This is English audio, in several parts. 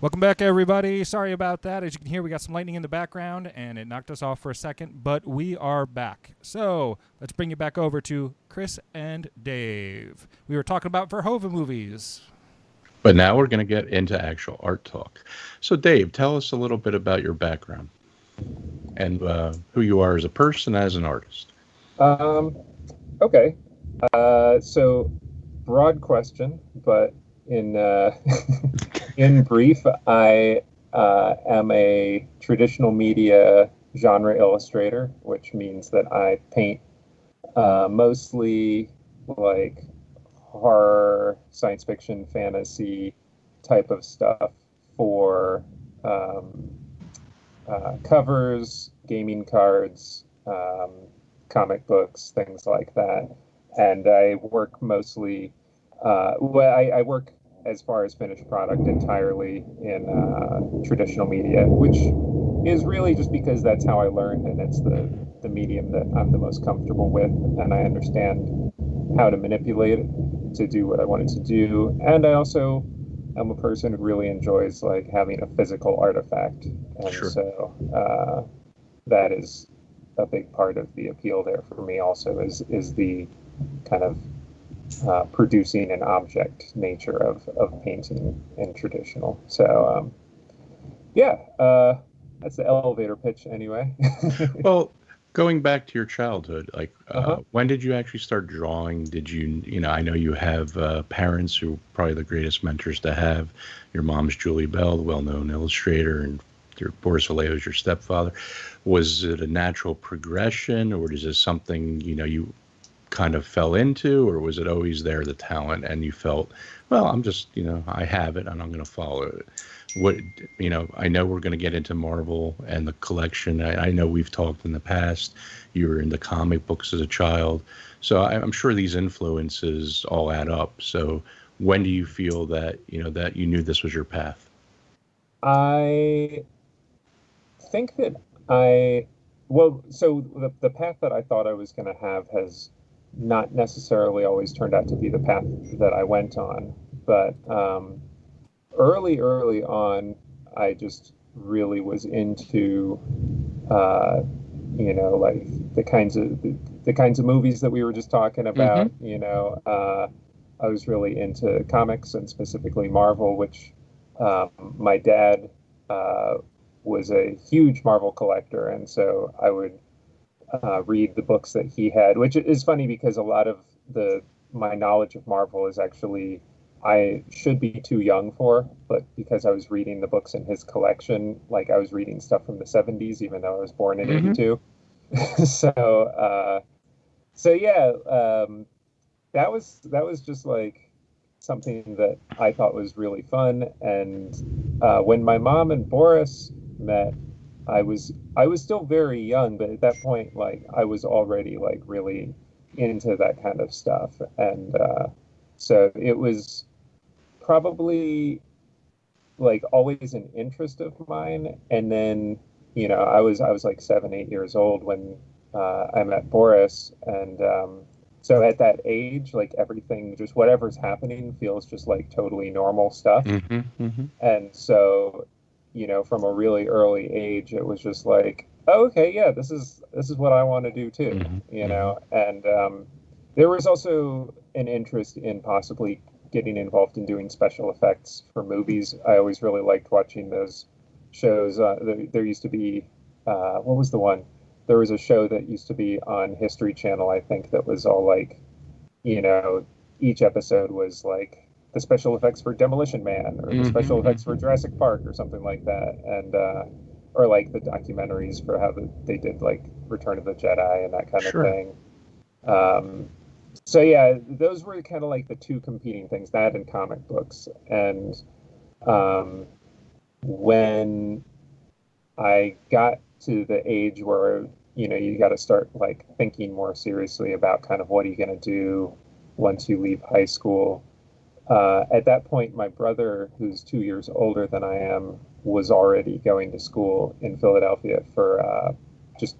Welcome back, everybody. Sorry about that. As you can hear, we got some lightning in the background, and it knocked us off for a second, but we are back. So let's bring you back over to Chris and Dave. We were talking about Verhoeven movies. But now we're going to get into actual art talk. So, Dave, tell us a little bit about your background and who you are as a person, as an artist. Um, okay. So broad question, but in in brief, I am a traditional media genre illustrator, which means that I paint mostly like horror, science fiction, fantasy type of stuff for um, covers, gaming cards, comic books, things like that. And I work mostly, I work as far as finished product entirely in traditional media, which is really just because that's how I learned, and it's the medium that I'm the most comfortable with, and I understand how to manipulate it to do what I wanted to do. And I also am a person who really enjoys like having a physical artifact, and Sure. so that is a big part of the appeal there for me. Also, is the kind of producing an object nature of painting in traditional. So yeah, that's the elevator pitch anyway. Well, going back to your childhood, like Uh-huh. when did you actually start drawing? Did you, I know you have parents who are probably the greatest mentors to have. Your mom's Julie Bell, the well-known illustrator, and your Boris Vallejo is your stepfather. Was it a natural progression, or is this something, you kind of fell into, or was it always there, the talent, and you felt, well, I'm just, I have it and I'm going to follow it? What, I know we're going to get into Marvel and the collection. I know we've talked in the past. You were into comic books as a child. So I'm sure these influences all add up. So when do you feel that, that you knew this was your path? I think that I, well, so the path that I thought I was going to have has not necessarily always turned out to be the path that I went on. But early on, I just really was into, uh, like the kinds of movies that we were just talking Mm-hmm. about. I was really into comics and specifically Marvel, which my dad uh, was a huge Marvel collector, and so I would read the books that he had, which is funny because a lot of the my knowledge of Marvel is actually I should be too young for, but because I was reading the books in his collection, like I was reading stuff from the 70s, even though I was born in Mm-hmm. 82. so, so yeah, that was just like something that I thought was really fun. And when my mom and Boris met, I was still very young, but at that point, like I was already like really into that kind of stuff, and so it was probably like always an interest of mine. And then I was like 7, 8 years old when I met Boris, and so at that age, like everything, just whatever's happening, feels just like totally normal stuff. Mm-hmm. Mm-hmm. And so, from a really early age, it was just like, oh, okay, yeah, this is what I want to do too, Mm-hmm. Mm-hmm. And there was also an interest in possibly getting involved in doing special effects for movies. I always really liked watching those shows. There used to be, what was the one? There was a show that used to be on History Channel, I think, that was all like, you know, each episode was like the special effects for Demolition Man or the special effects Mm-hmm. for Jurassic Park or something like that, and or like the documentaries for how they did like Return of the Jedi and that kind of Sure. thing. Um, so yeah, those were kind of like the two competing things, that and comic books. And um, when I got to the age where you got to start like thinking more seriously about kind of what are you going to do once you leave high school. At that point, my brother, who's 2 years older than I am, was already going to school in Philadelphia for just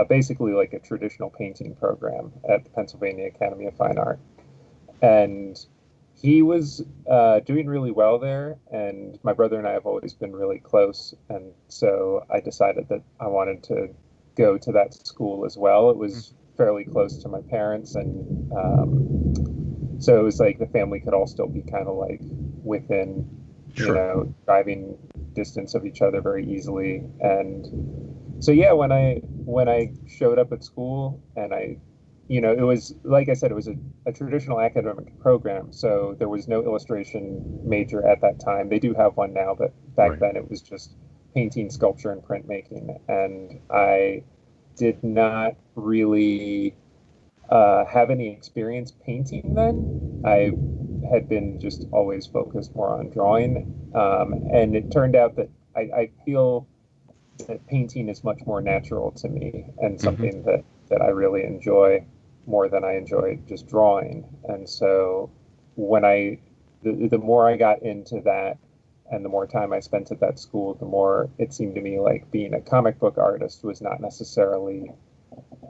basically like a traditional painting program at the Pennsylvania Academy of Fine Art. And he was doing really well there, and my brother and I have always been really close, and so I decided that I wanted to go to that school as well. It was fairly close to my parents, and so it was like the family could all still be kind of like within, you Sure. know, driving distance of each other very easily. And so yeah, when I showed up at school and it was like I said, it was a traditional academic program, so there was no illustration major at that time. They do have one now, but back Right. then it was just painting, sculpture, and printmaking. And I did not really have any experience painting then. I had been just always focused more on drawing. And it turned out that I feel that painting is much more natural to me and Hmm. something that I really enjoy more than I enjoy just drawing. And so when the more I got into that and the more time I spent at that school, the more it seemed to me like being a comic book artist was not necessarily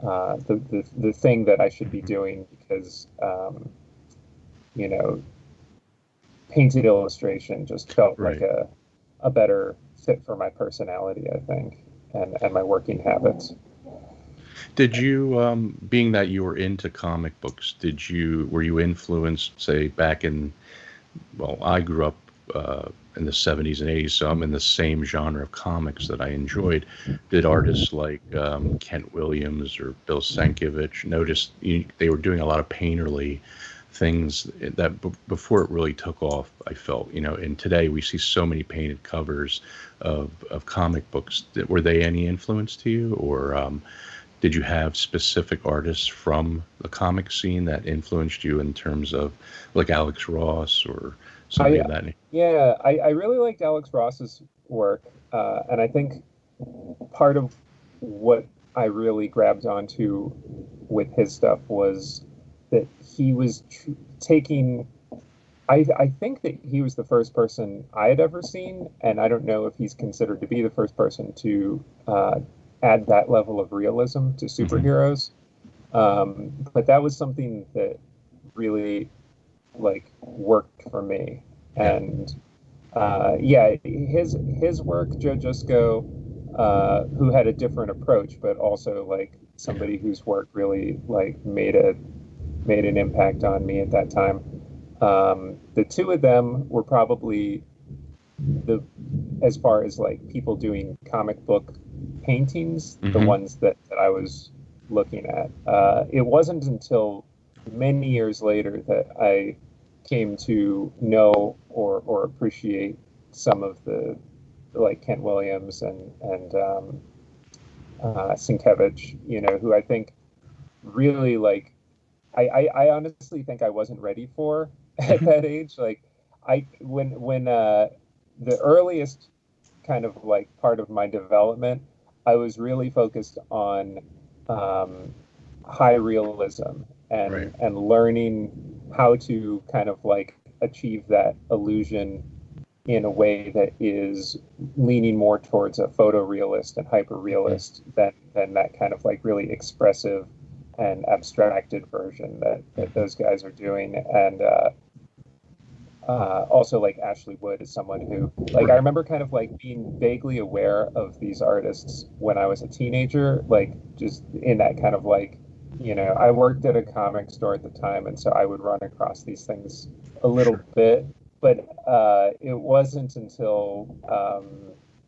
the thing that I should be doing because, you know, painted illustration just felt like Right. a better fit for my personality, I think, and my working habits. Did you, being that you were into comic books, were you influenced, say, back in, well, I grew up in the 70s and 80s, so I'm in the same genre of comics that I enjoyed. Did artists like Kent Williams or Bill Sienkiewicz notice they were doing a lot of painterly things that before it really took off, I felt, and today we see so many painted covers of comic books. Were they any influence to you, or did you have specific artists from the comic scene that influenced you in terms of like Alex Ross or somebody I of that nature? Yeah, I really liked Alex Ross's work, and I think part of what I really grabbed onto with his stuff was that he was taking. I think that he was the first person I had ever seen, and I don't know if he's considered to be the first person to add that level of realism to Hmm. superheroes. But that was something that really like worked for me, Yeah. and yeah, his work, Joe Jusko, who had a different approach, but also like Yeah. somebody whose work really like made an impact on me at that time. The two of them were probably the as far as like people doing comic book paintings, the Hmm. ones that I was looking at. It wasn't until many years later that I came to know or appreciate some of the like Kent Williams and Sienkiewicz, who I think really like I honestly think I wasn't ready for at Hmm. that age. Like when the earliest kind of like part of my development, I was really focused on um, high realism Right. and learning how to kind of like achieve that illusion in a way that is leaning more towards a photorealist and Hmm. hyperrealist than that kind of like really expressive and abstracted version that Hmm. those guys are doing. And also like Ashley Wood is someone who like I Right. remember kind of like being vaguely aware of these artists when I was a teenager, like just in that kind of like, I worked at a comic store at the time, and so I would run across these things a little Sure. bit, but it wasn't until I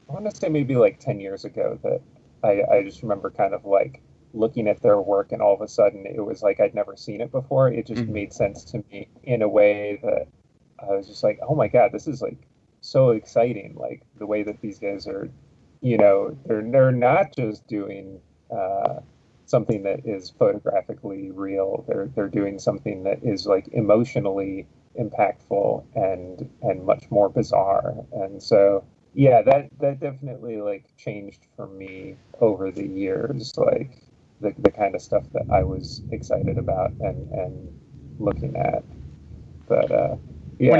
want to say maybe like 10 years ago that I just remember kind of like looking at their work, and all of a sudden it was like I'd never seen it before. It just Hmm. made sense to me in a way that I was just like, oh my God, this is like so exciting. Like the way that these guys are, they're not just doing something that is photographically real. They're doing something that is like emotionally impactful and much more bizarre. And so yeah, that definitely like changed for me over the years, like the kind of stuff that I was excited about and looking at. But When yeah.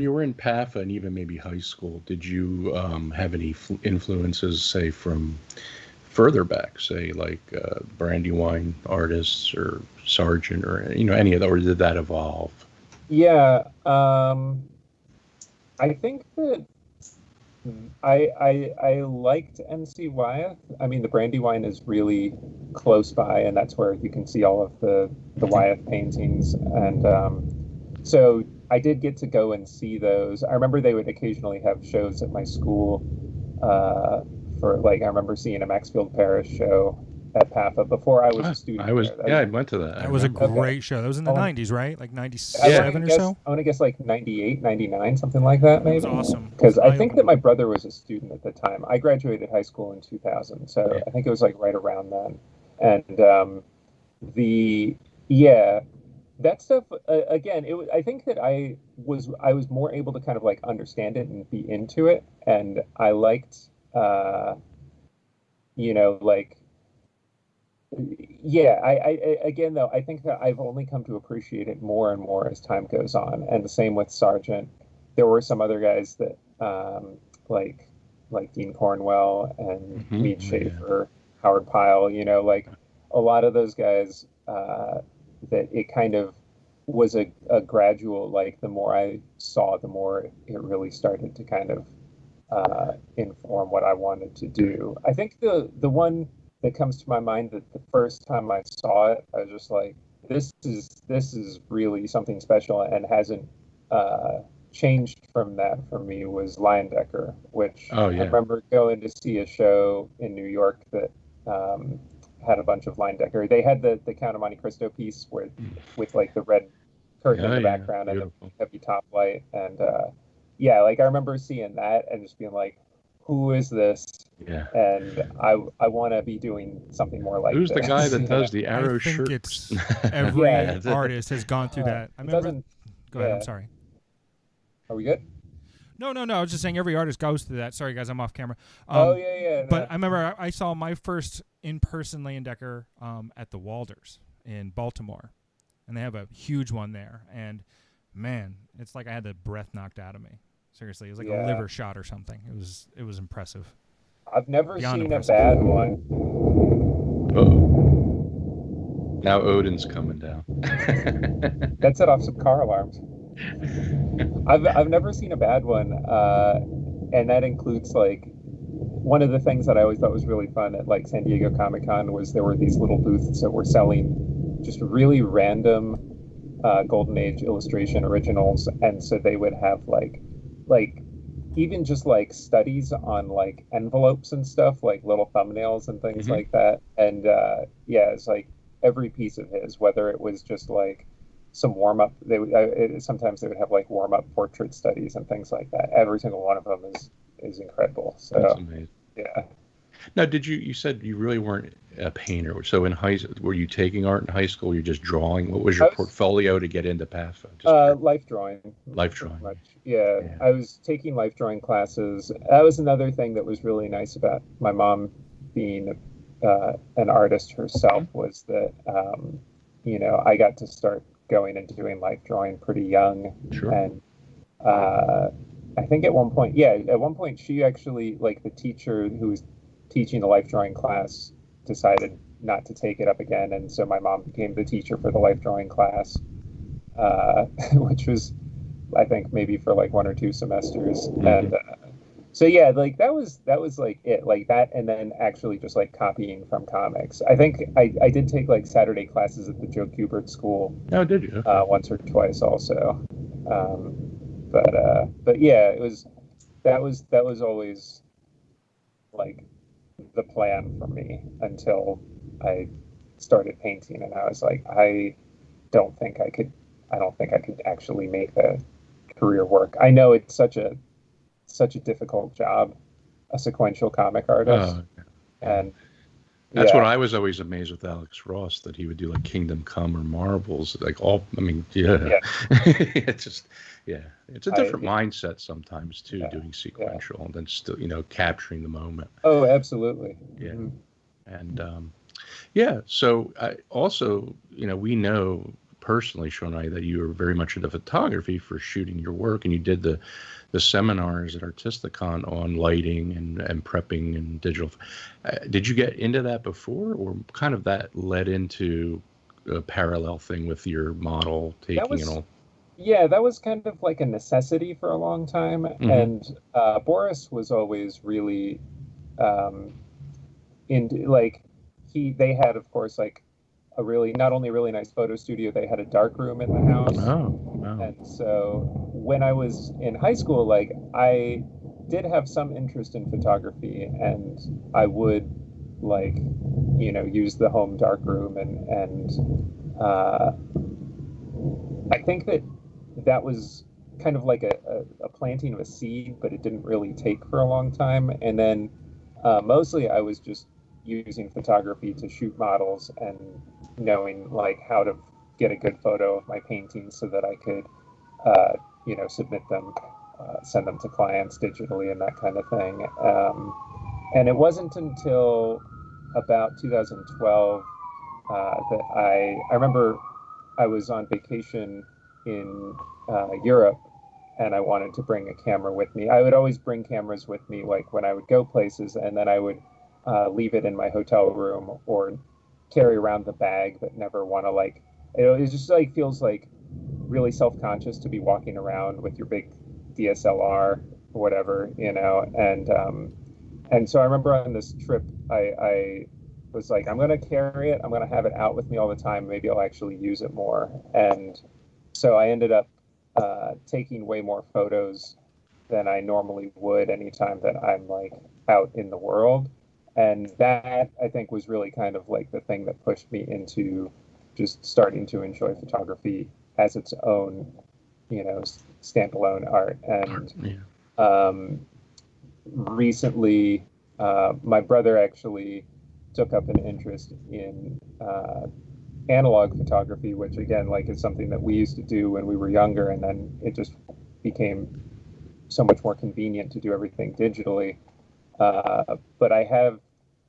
you were in PAFA and even maybe high school, did you have any influences, say, from further back, say like Brandywine artists or Sargent or any of that, or did that evolve? Yeah. I think that I liked NC Wyeth. I mean, the Brandywine is really close by, and that's where you can see all of the Wyeth paintings. And so I did get to go and see those. I remember they would occasionally have shows at my school. For like, I remember seeing a Maxfield Parrish show at PAFA before I was a student I was, there. yeah, I went to that. That was a remember. great show. That was in the 90s, right? Like I 97 or guess, so? I want to guess like 98, 99, something like that, That was maybe. awesome. Because I think eye-opening. that my brother was a student at the time. I graduated high school in 2000, so Yeah. I think it was like right around then. And the yeah, that stuff again. I think that I was more able to kind of like understand it and be into it, and I liked like yeah. I again though, I think that I've only come to appreciate it more and more as time goes on, and the same with Sargent. There were some other guys that like Dean Cornwell and Mead Schaefer, Howard Pyle. Like a lot of those guys. That it kind of was a gradual, like the more I saw, the more it really started to kind of inform what I wanted to do. I think the one that comes to my mind that the first time I saw it, I was just like, this is really something special and hasn't changed from that for me was Leyendecker, which Oh, I yeah. remember going to see a show in New York that had a bunch of Leyendecker. They had the Count of Monte Cristo piece with like the red curtain in Yeah, the yeah, background and the beautiful. heavy top light. And yeah, like I remember seeing that and just being like, who is this? Yeah. And I want to be doing something more like Who's the this. guy that you does know? the I arrow think shirt? it's every Yeah. artist has gone through that. I It remember. doesn't. Go ahead. I'm Yeah. sorry. Are we good? No. I was just saying every artist goes through that. Sorry, guys, I'm off camera. Oh yeah. But I remember I saw my first in-person Leyendecker at the Walders in Baltimore, and they have a huge one there. And man, it's like I had the breath knocked out of me. Seriously, it was like a Yeah. liver shot or something. It was impressive. I've never Beyond seen impressive. a bad one. Oh. Now Odin's coming down. That set off some car alarms. I've never seen a bad one, and that includes like one of the things that I always thought was really fun at like San Diego Comic Con was there were these little booths that were selling just really random Golden Age illustration originals, and so they would have like even just like studies on like envelopes and stuff, like little thumbnails and things like that. And yeah, it's like every piece of his, whether it was just like some warm up, sometimes they would have like warm up portrait studies and things like that. Every single one of them is incredible. So That's amazing. yeah. Now, you said you really weren't a painter. So in were you taking art in high school? Were you just drawing? What was your portfolio to get into PAFA? Life drawing. Life pretty drawing. much. Yeah, I was taking life drawing classes. That was another thing that was really nice about my mom being an artist herself was that I got to start going and doing life drawing pretty young. Sure. And I think at one point she actually, like the teacher who was teaching the life drawing class decided not to take it up again, and so my mom became the teacher for the life drawing class, which was I think maybe for like 1 or 2 semesters. And so yeah, like that was like it, like that, and then actually just like copying from comics. I think I did take like Saturday classes at the Joe Kubert School. Oh, did you? Once or twice also. But yeah, that was always like the plan for me until I started painting, and I was like, I don't think I could actually make the career work. I know it's such a difficult job, a sequential comic artist. And that's what I was always amazed with Alex Ross, that he would do like Kingdom Come or Marvels, like all. I mean, yeah. It's just, it's a different mindset sometimes too, doing sequential and then still, capturing the moment. Oh, absolutely. Yeah, mm-hmm. And so I also, we know personally, Sean and I, that you were very much into photography for shooting your work, and you did the seminars at Artisticon on lighting and prepping and digital. Did you get into that before, or kind of that led into a parallel thing with your model taking and all? yeah, that was kind of like a necessity for a long time. Hmm. And Boris was always really um, into like they had, of course, like a really not only a really nice photo studio, they had a dark room in the house. Oh, wow. And so when I was in high school, like I did have some interest in photography, and I would like, use the home dark room, and I think that that was kind of like a planting of a seed, but it didn't really take for a long time. And then mostly I was just using photography to shoot models and knowing like how to get a good photo of my paintings so that I could, uh, submit them, send them to clients digitally and that kind of thing. And it wasn't until about 2012 that I remember I was on vacation in Europe, and I wanted to bring a camera with me. I would always bring cameras with me, like when I would go places, and then I would leave it in my hotel room or carry around the bag, but never want to like. It just like feels like really self-conscious to be walking around with your big DSLR or whatever, and so I remember on this trip, I was like, I'm gonna carry it. I'm gonna have it out with me all the time. Maybe I'll actually use it more. And so I ended up taking way more photos than I normally would anytime that I'm like out in the world. And that I think was really kind of like the thing that pushed me into just starting to enjoy photography as its own, standalone art. And Yeah. um, recently, my brother actually took up an interest in analog photography, which again, like, is something that we used to do when we were younger, and then it just became so much more convenient to do everything digitally. But I have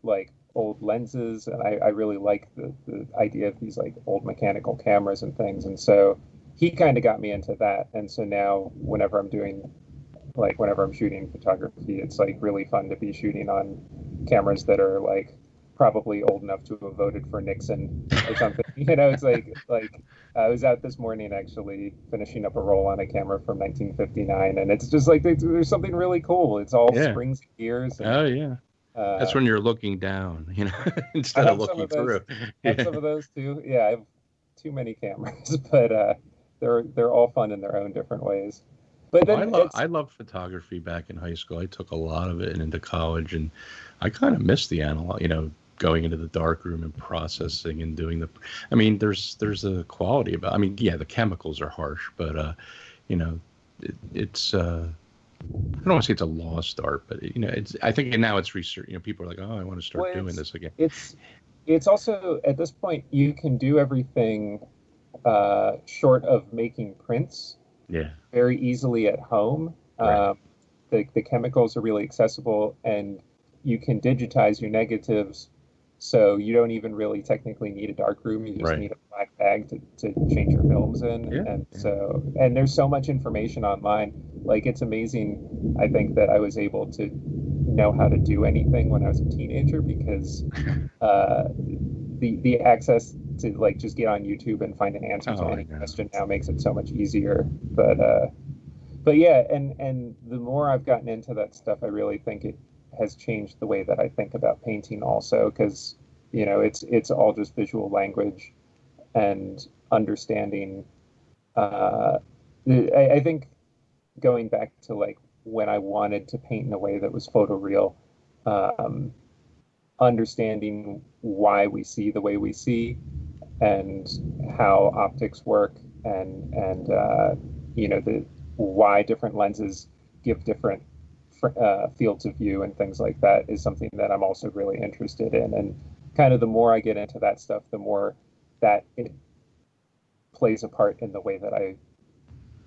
like old lenses, and I really like the idea of these like old mechanical cameras and things, and so he kind of got me into that. And so now, whenever I'm shooting photography, it's like really fun to be shooting on cameras that are like probably old enough to have voted for Nixon or something. It's like I was out this morning actually finishing up a roll on a camera from 1959, and it's just like there's something really cool. It's all Yeah. springs and gears, and Oh, yeah. That's uh, when you're looking down, I instead of have some looking of those. through. I have Yeah. some of those too. Yeah, I have too many cameras, but they're all fun in their own different ways. But Well, then it's I loved photography back in high school. I took a lot of it and into college, and I kind of missed the analog, going into the dark room and processing and doing the. I mean, there's a quality about. I mean, yeah, the chemicals are harsh, but you know, it's. I don't want to say it's a lost art, but it's. I think now it's research. People are like, oh, I want to start well, doing this again. it's it's also at this point you can do everything short of making prints Yeah. very easily at home. Right. The chemicals are really accessible, and you can digitize your negatives, so you don't even really technically need a dark room. You just Right. need a black bag to change your films in. Yeah. And Yeah. there's so much information online. Like, it's amazing, I think, that I was able to know how to do anything when I was a teenager, because uh, the access to like just get on YouTube and find an answer to Oh, I any know. question now makes it so much easier. But yeah, and the more I've gotten into that stuff, I really think it has changed the way that I think about painting also, because it's all just visual language and understanding. Uh, I think going back to like when I wanted to paint in a way that was photoreal, um, understanding why we see the way we see, and how optics work, and the why different lenses give different fields of view and things like that is something that I'm also really interested in. And kind of the more I get into that stuff, the more that it plays a part in the way that I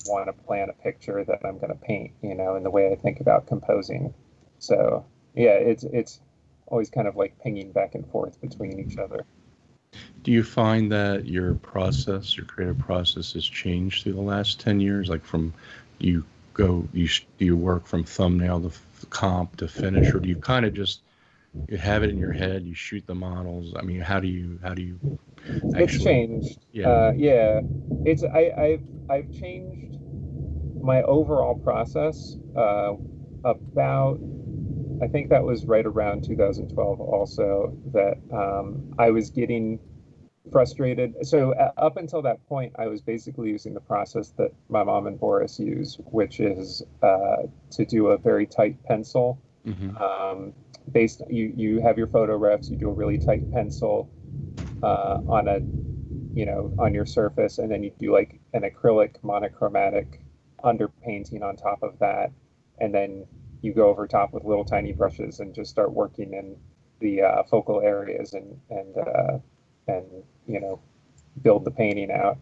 want to plan a picture that I'm going to paint, and the way I think about composing. So yeah, it's always kind of like pinging back and forth between each other. Do you find that your creative process has changed through the last 10 years? Like from you do you work from thumbnail to comp to finish, or do you kind of just, you have it in your head, you shoot the models? I mean, how do you It's actually, changed. yeah, Yeah, it's I've changed my overall process about, I think that was right around 2012 also, that I was getting frustrated. So up until that point, I was basically using the process that my mom and Boris use, which is to do a very tight pencil. Hmm. Based, you have your photo refs, you do a really tight pencil on a, on your surface, and then you do like an acrylic monochromatic underpainting on top of that, and then you go over top with little tiny brushes and just start working in the focal areas and build the painting out.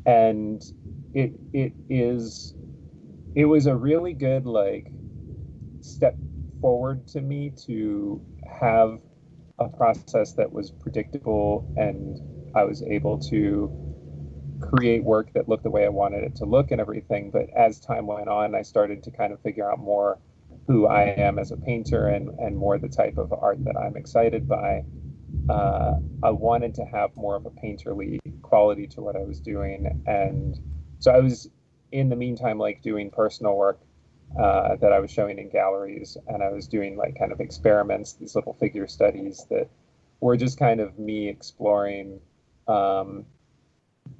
And it was a really good like step forward to me to have a process that was predictable, and I was able to create work that looked the way I wanted it to look and everything. But as time went on, I started to kind of figure out more who I am as a painter, and more the type of art that I'm excited by. I wanted to have more of a painterly quality to what I was doing. And so I was, in the meantime, like doing personal work that I was showing in galleries, and I was doing like kind of experiments, these little figure studies that were just kind of me exploring, um,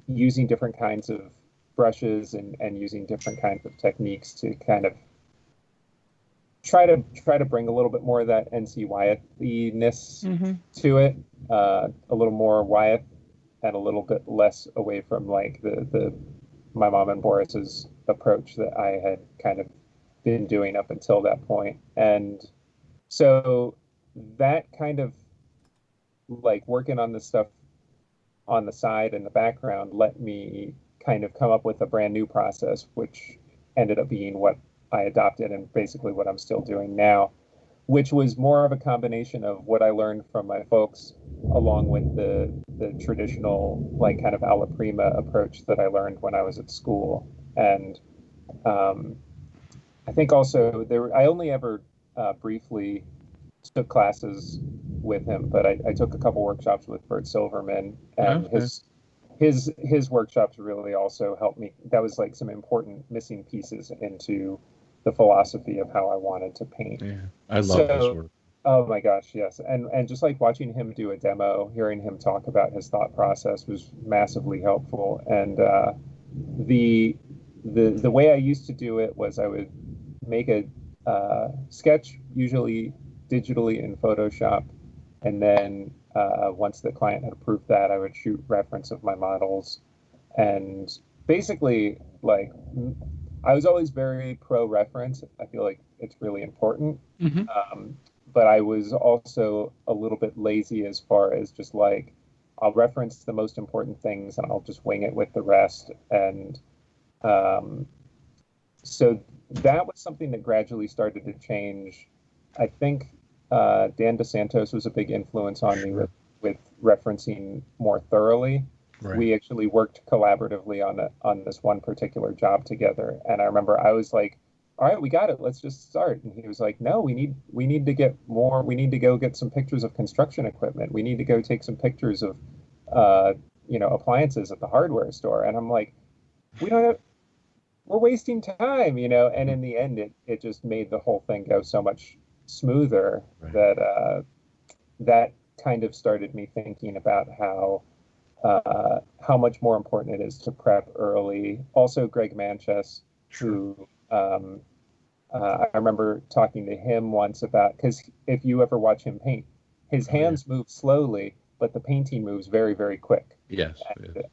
using different kinds of brushes and using different kinds of techniques to kind of try to bring a little bit more of that NC Wyeth-ness Hmm. to it, a little more Wyeth and a little bit less away from like the my mom and Boris's approach that I had kind of been doing up until that point. And so that kind of like working on this stuff on the side in the background let me kind of come up with a brand new process, which ended up being what I adopted and basically what I'm still doing now, which was more of a combination of what I learned from my folks, along with the traditional like kind of alla prima approach that I learned when I was at school. And um, I think also I only ever briefly took classes with him, but I took a couple workshops with Bert Silverman, and Okay. his workshops really also helped me. That was like some important missing pieces into the philosophy of how I wanted to paint. Yeah, I love his So, work. oh my gosh, yes, and just like watching him do a demo, hearing him talk about his thought process was massively helpful. And the the way I used to do it was I would make a sketch, usually digitally in Photoshop, and then once the client had approved that, I would shoot reference of my models, and basically like I was always very pro reference. I feel like it's really important. Hmm. Um, but I was also a little bit lazy as far as just like I'll reference the most important things and I'll just wing it with the rest. And um, so that was something that gradually started to change. I think Dan DeSantos was a big influence on me Sure. with referencing more thoroughly. Right. We actually worked collaboratively on this one particular job together, and I remember I was like, "All right, we got it. Let's just start." And he was like, "No, we need to get more. We need to go get some pictures of construction equipment. We need to go take some pictures of uh, appliances at the hardware store." And I'm like, "We don't have, we're wasting time, and in the end it just made the whole thing go so much smoother Right. that that kind of started me thinking about how much more important it is to prep early. Also, Greg Manchess, Sure. who I remember talking to him once about, because if you ever watch him paint, his Oh yeah. hands move slowly, but the painting moves very, very quick. Yes. Yes.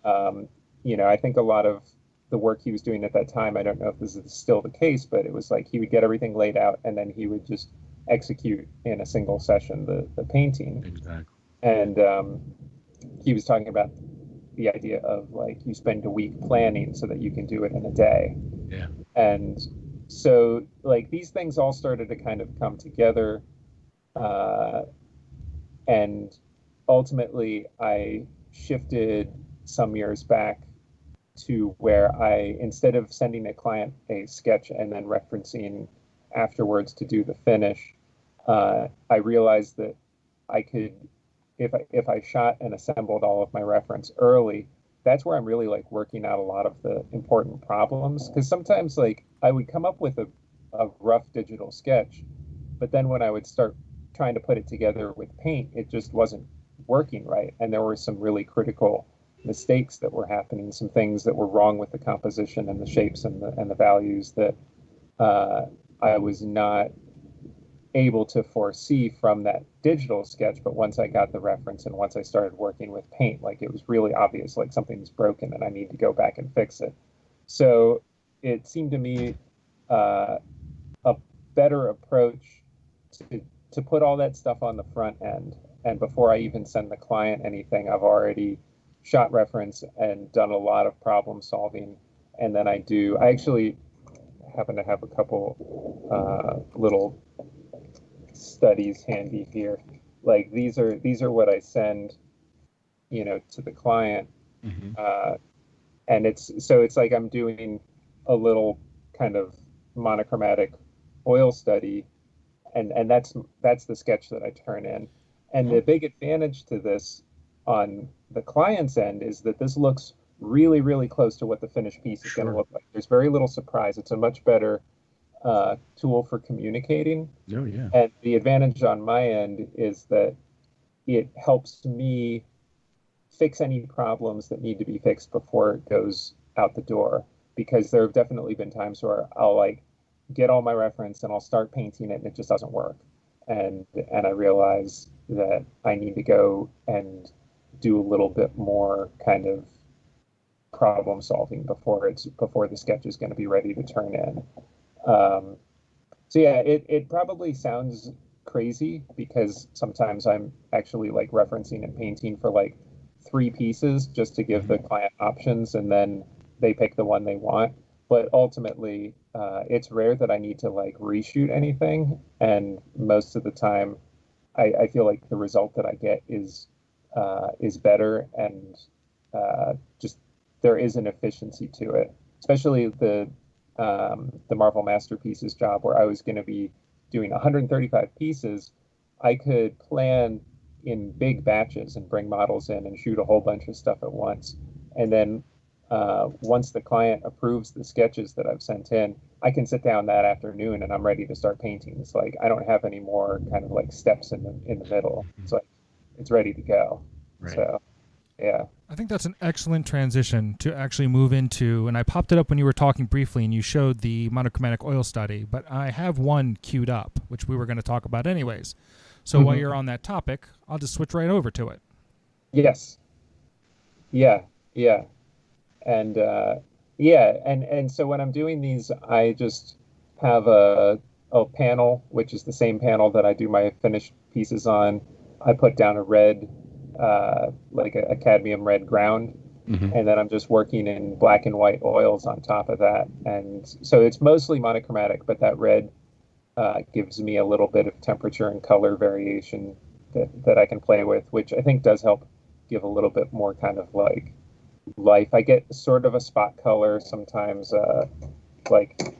I think a lot of the work he was doing at that time, I don't know if this is still the case, but it was like he would get everything laid out and then he would just execute in a single session the painting. Exactly. And he was talking about the idea of like you spend a week planning so that you can do it in a day. Yeah. And so like these things all started to kind of come together. Uh, and ultimately, I shifted some years back to where instead of sending a client a sketch and then referencing afterwards to do the finish, I realized that I could, if I shot and assembled all of my reference early, that's where I'm really like working out a lot of the important problems. Because sometimes like I would come up with a rough digital sketch, but then when I would start trying to put it together with paint, it just wasn't working right. And there were some really critical mistakes that were happening, some things that were wrong with the composition and the shapes and the values that uh, I was not able to foresee from that digital sketch. But once I got the reference and once I started working with paint, like it was really obvious, like something's broken and I need to go back and fix it. So it seemed to me uh, a better approach to put all that stuff on the front end. And before I even send the client anything, I've already shot reference and done a lot of problem solving. And then I actually happen to have a couple little studies handy here. Like these are what I send, to the client. Hmm. And it's like I'm doing a little kind of monochromatic oil study, and that's the sketch that I turn in. And the big advantage to this on the client's end is that this looks really, really close to what the finished piece is going to Sure. look like. There's very little surprise. It's a much better tool for communicating. Oh, yeah. And the advantage on my end is that it helps me fix any problems that need to be fixed before it goes out the door. Because there have definitely been times where I'll like get all my reference and I'll start painting it and it just doesn't work. And I realize that I need to go and do a little bit more kind of problem solving before the sketch is going to be ready to turn in. Um, so yeah, it probably sounds crazy because sometimes I'm actually like referencing and painting for like three pieces just to give the Hmm. client options and then they pick the one they want. But ultimately, it's rare that I need to like reshoot anything, and most of the time, I feel like the result that I get is better and just there is an efficiency to it, especially the Marvel Masterpieces job where I was going to be doing 135 pieces. I could plan in big batches and bring models in and shoot a whole bunch of stuff at once. And then once the client approves the sketches that I've sent in, I can sit down that afternoon and I'm ready to start painting. It's like I don't have any more kind of like steps in the middle. It's like it's ready to go. Right. So yeah. I think that's an excellent transition to actually move into, and I popped it up when you were talking briefly and you showed the monochromatic oil study, but I have one queued up, which we were going to talk about anyways. So while you're Mhm. on that topic, I'll just switch right over to it. Yes. Yeah. Yeah. And yeah, and so when I'm doing these, I just have a panel, which is the same panel that I do my finished pieces on. I put down a red, like a cadmium red ground, Hmm. and then I'm just working in black and white oils on top of that. And so it's mostly monochromatic, but that red gives me a little bit of temperature and color variation that I can play with, which I think does help give a little bit more kind of like life. I get sort of a spot color sometimes, like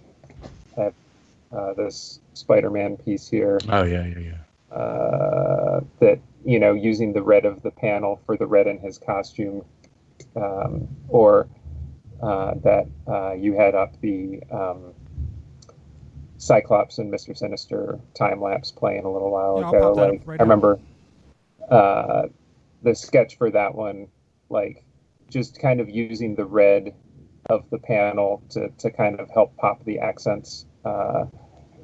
I have this Spider-Man piece here Oh, yeah, yeah, yeah. that using the red of the panel for the red in his costume, or that you had up the Cyclops and Mr. Sinister time lapse playing a little while Yeah, I'll ago. pop that up Like right I now. remember uh, the sketch for that one, like just kind of using the red of the panel to kind of help pop the accents.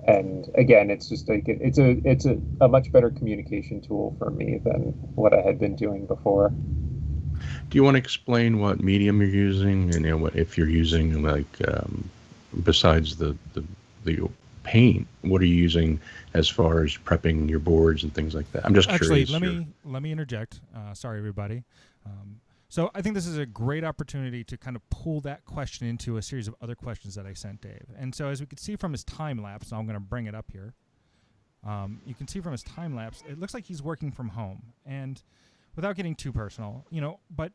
And again, it's just like it's a much better communication tool for me than what I had been doing before. Do you want to explain what medium you're using, and what if you're using like besides the paint, what are you using as far as prepping your boards and things like that? I'm just Actually, curious. let Your me let me interject. Sorry, everybody. So I think this is a great opportunity to kind of pull that question into a series of other questions that I sent Dave. And so as we can see from his time lapse, I'm going to bring it up here. You can see from his time lapse, it looks like he's working from home. And without getting too personal, but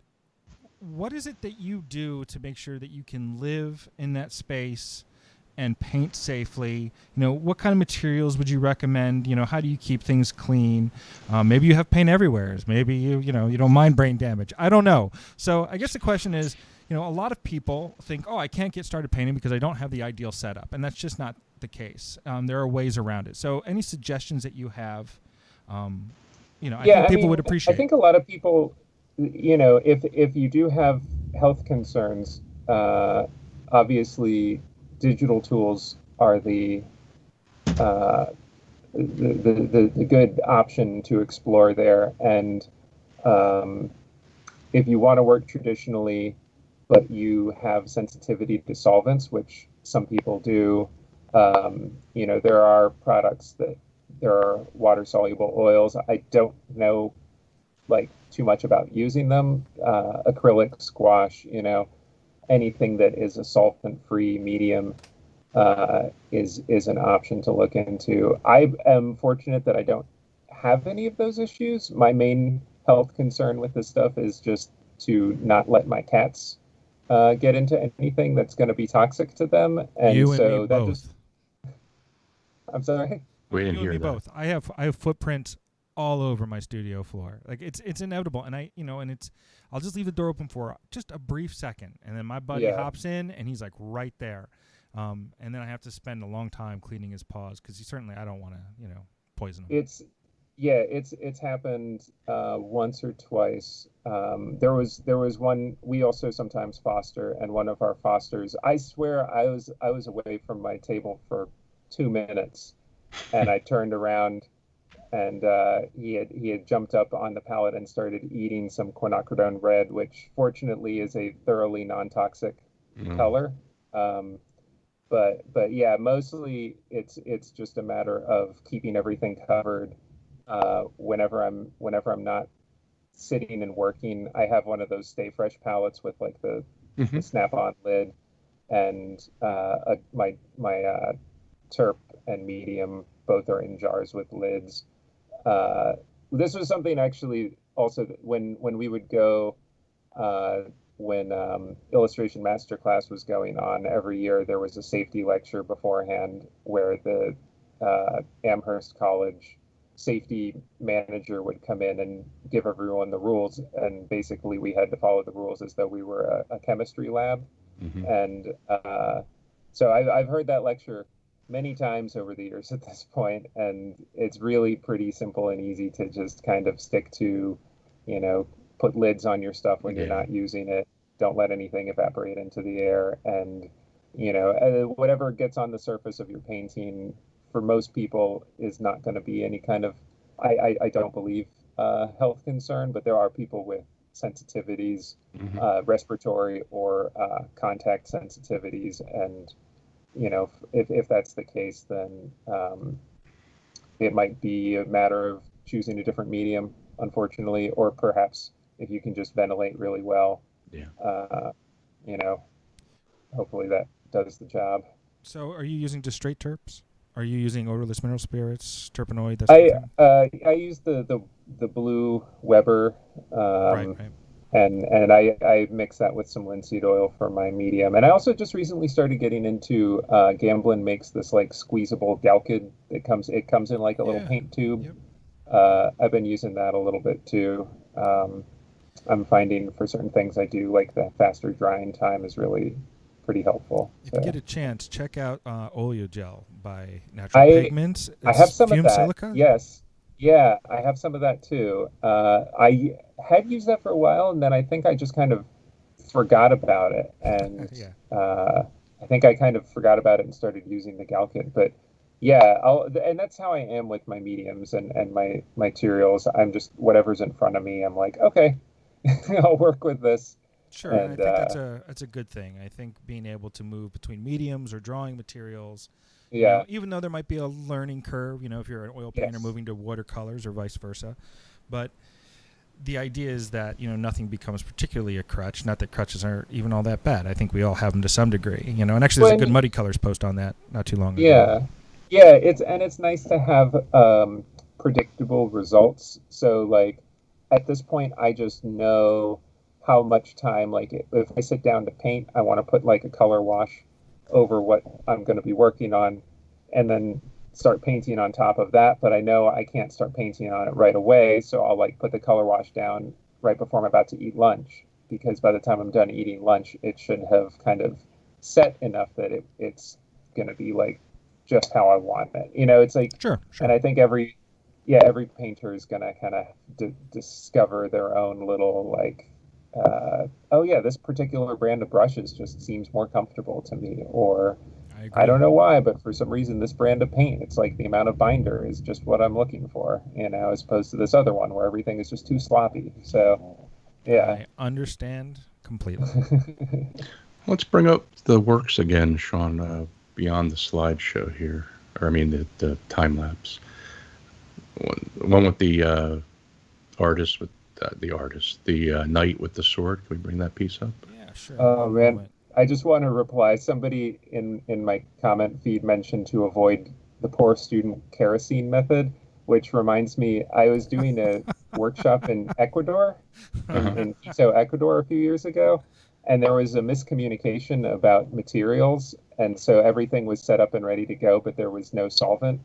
what is it that you do to make sure that you can live in that space and paint safely? What kind of materials would you recommend? How do you keep things clean? Maybe you have paint everywhere. Maybe you don't mind brain damage. I don't know. So I guess the question is, a lot of people think, oh, I can't get started painting because I don't have the ideal setup, and that's just not the case. There are ways around it. So any suggestions that you have, I think people would appreciate. I think a lot of people, if you do have health concerns, obviously digital tools are the good option to explore there. And if you want to work traditionally, but you have sensitivity to solvents, which some people do, there are products there are water soluble oils. I don't know too much about using them. Acrylic, squash, anything that is a solvent-free medium is an option to look into. I am fortunate that I don't have any of those issues. My main health concern with this stuff is just to not let my cats get into anything that's going to be toxic to them. And you so and me that both. I'm sorry. We didn't hear me that. Both. I have footprints all over my studio floor. It's inevitable, and I'll just leave the door open for just a brief second, and then my buddy hops in, and he's right there, and then I have to spend a long time cleaning his paws because I don't want to poison him. It's happened once or twice. There was one we also sometimes foster, and one of our fosters, I swear I was away from my table for 2 minutes, and I turned around, and he had jumped up on the pallet and started eating some quinacridone red, which fortunately is a thoroughly non-toxic color. But yeah, mostly it's just a matter of keeping everything covered. Whenever I'm not sitting and working, I have one of those Stay Fresh pallets with the snap-on lid, and my terp and medium both are in jars with lids. This was something actually also that when we would go, when illustration masterclass was going on every year, there was a safety lecture beforehand where the Amherst College safety manager would come in and give everyone the rules, and basically we had to follow the rules as though we were a chemistry lab. And so I've heard that lecture many times over the years at this point, and it's really pretty simple and easy to just kind of stick to, put lids on your stuff when you're not using it. Don't let anything evaporate into the air, and whatever gets on the surface of your painting for most people is not going to be any kind of, I don't believe, health concern, but there are people with sensitivities, respiratory or contact sensitivities, and if that's the case, then it might be a matter of choosing a different medium, unfortunately, or perhaps if you can just ventilate really well, hopefully that does the job. So are you using just straight terps? Are you using odorless mineral spirits, terpenoid? That sort of thing? I use the blue Weber, right. And I mix that with some linseed oil for my medium. And I also just recently started getting into Gamblin makes this squeezable Galkid. It comes in a little paint tube. Yep. I've been using that a little bit too. I'm finding for certain things I do, the faster drying time is really pretty helpful. If you get a chance, check out Oleogel by Natural Pigments. I have some of that. Silica? Yes. Yeah, I have some of that too. I had used that for a while, and then I think I just kind of forgot about it. And I think I kind of forgot about it and started using the Galkid. But yeah, and that's how I am with my mediums and my materials. I'm just, whatever's in front of me, I'm like, okay, I'll work with this. Sure, and I think that's a good thing. I think being able to move between mediums or drawing materials, even though there might be a learning curve, if you're an oil painter moving to watercolors or vice versa, but the idea is that nothing becomes particularly a crutch. Not that crutches aren't even all that bad. I think we all have them to some degree, and actually there's a good Muddy Colors post on that not too long ago. Yeah, it's nice to have predictable results. So at this point, I just know how much time, if I sit down to paint, I want to put a color wash over what I'm going to be working on, and then start painting on top of that. But I know I can't start painting on it right away, so I'll like put the color wash down right before I'm about to eat lunch, because by the time I'm done eating lunch, it should have kind of set enough that it's going to be like just how I want it. It's like, Sure. and I think every painter is going to kind of discover their own little like, oh yeah, this particular brand of brushes just seems more comfortable to me, or I agree. I don't know why, but for some reason this brand of paint, it's like the amount of binder is just what I'm looking for, as opposed to this other one where everything is just too sloppy. So, yeah. I understand completely. Let's bring up the works again, Sean, beyond the slideshow here. Or, I mean, the time lapse. One with the artist, the knight with the sword. Can we bring that piece up? Yeah, sure. Oh man, I just want to reply. Somebody in my comment feed mentioned to avoid the poor student kerosene method, which reminds me, I was doing a workshop in Ecuador, in Quito, Ecuador, a few years ago, and there was a miscommunication about materials, and so everything was set up and ready to go, but there was no solvent.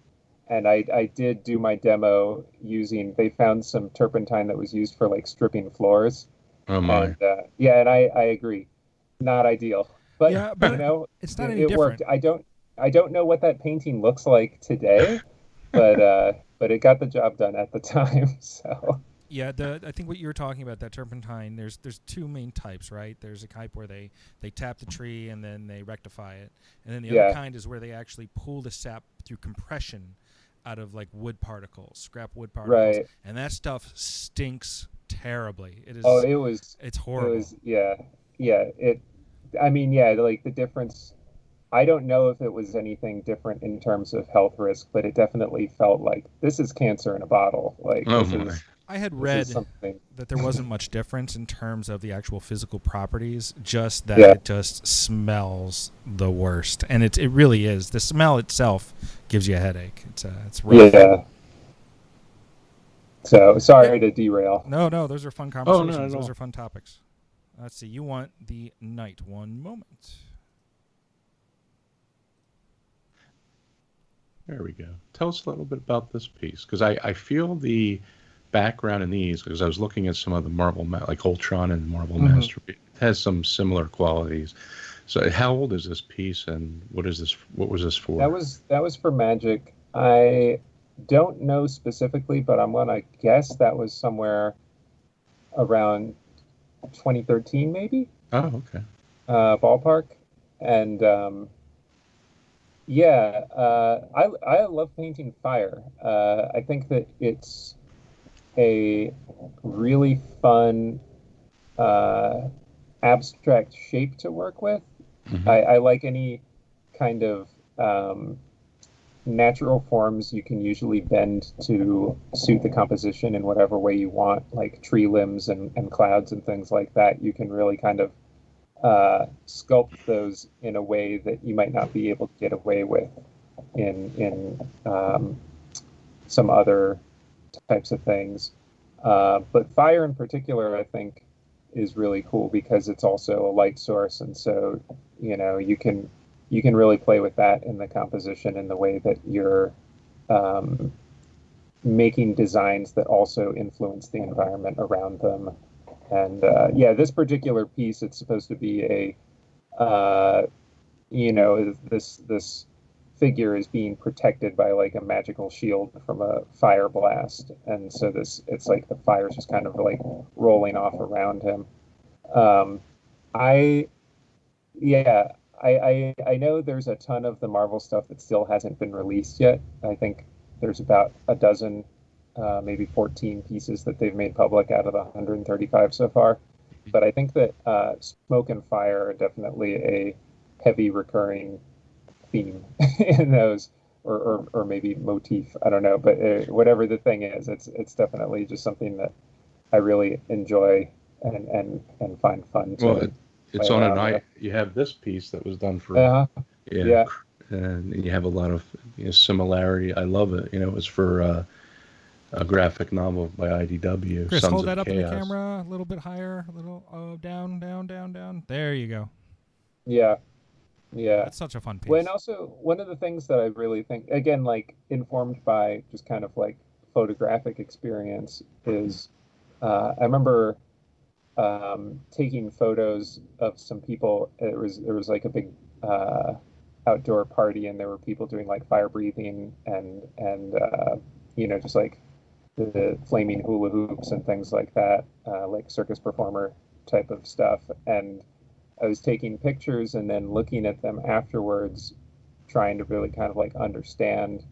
And I did do my demo using, they found some turpentine that was used for like stripping floors. Oh my. And and I agree, not ideal, but Yeah, but it's not any it different. worked. I don't know what that painting looks like today, but it got the job done at the time. So Yeah, I think what you were talking about, that turpentine, there's two main types, right? There's a type where they tap the tree and then they rectify it. And then the other kind is where they actually pull the sap through compression out of like wood particles, scrap wood particles. right. And that stuff stinks terribly. It is Oh, it's horrible. it was yeah. I mean, yeah, like the difference. I don't know if it was anything different in terms of health risk, but it definitely felt like this is cancer in a bottle. Like Oh this my. is I had this read is something. that there wasn't much difference in terms of the actual physical properties, just that Yeah. it just smells the worst. And it really is. The smell itself gives you a headache. It's rough. Yeah. So sorry to derail. No, those are fun Oh, conversations. no, Those are fun topics. Let's see. You want the night. One moment. There we go. Tell us a little bit about this piece, because I feel the background in these, because I was looking at some of the Marvel, like Ultron and Marvel Masterpiece. It has some similar qualities. So how old is this piece, and what is this? What was this for? That was for Magic. I don't know specifically, but I'm gonna guess that was somewhere around 2013, maybe, Oh, okay. ballpark. And I love painting fire. I think that it's a really fun abstract shape to work with. Mhm. I like any kind of natural forms you can usually bend to suit the composition in whatever way you want, like tree limbs and clouds and things like that. You can really kind of sculpt those in a way that you might not be able to get away with in some other types of things. But fire in particular, I think, is really cool because it's also a light source, and so you can really play with that in the composition in the way that you're making designs that also influence the environment around them. And this particular piece, it's supposed to be this figure is being protected by like a magical shield from a fire blast, and so it's like the fire's just kind of like rolling off around him. I yeah, I know there's a ton of the Marvel stuff that still hasn't been released yet. I think there's about a dozen, maybe 14 pieces that they've made public out of the 135 so far. But I think that smoke and fire are definitely a heavy recurring theme in those, or maybe motif. I don't know, but whatever the thing is, it's definitely just something that I really enjoy and find fun to. Well, it's play on around an with. You have this piece that was done for Yeah. and you have a lot of similarity. I love it. It was for a graphic novel by IDW. Chris, Sons hold of that up in the Chaos. camera a little bit higher, a little down. There you go. Yeah. Yeah. That's such a fun Well, and piece. also one of the things that I really think, again, like informed by just kind of like photographic experience, is I remember taking photos of some people. There was like a big uh, outdoor party, and there were people doing like fire breathing and just like the flaming hula hoops and things like that, like circus performer type of stuff. And I was taking pictures and then looking at them afterwards, trying to really kind of like understand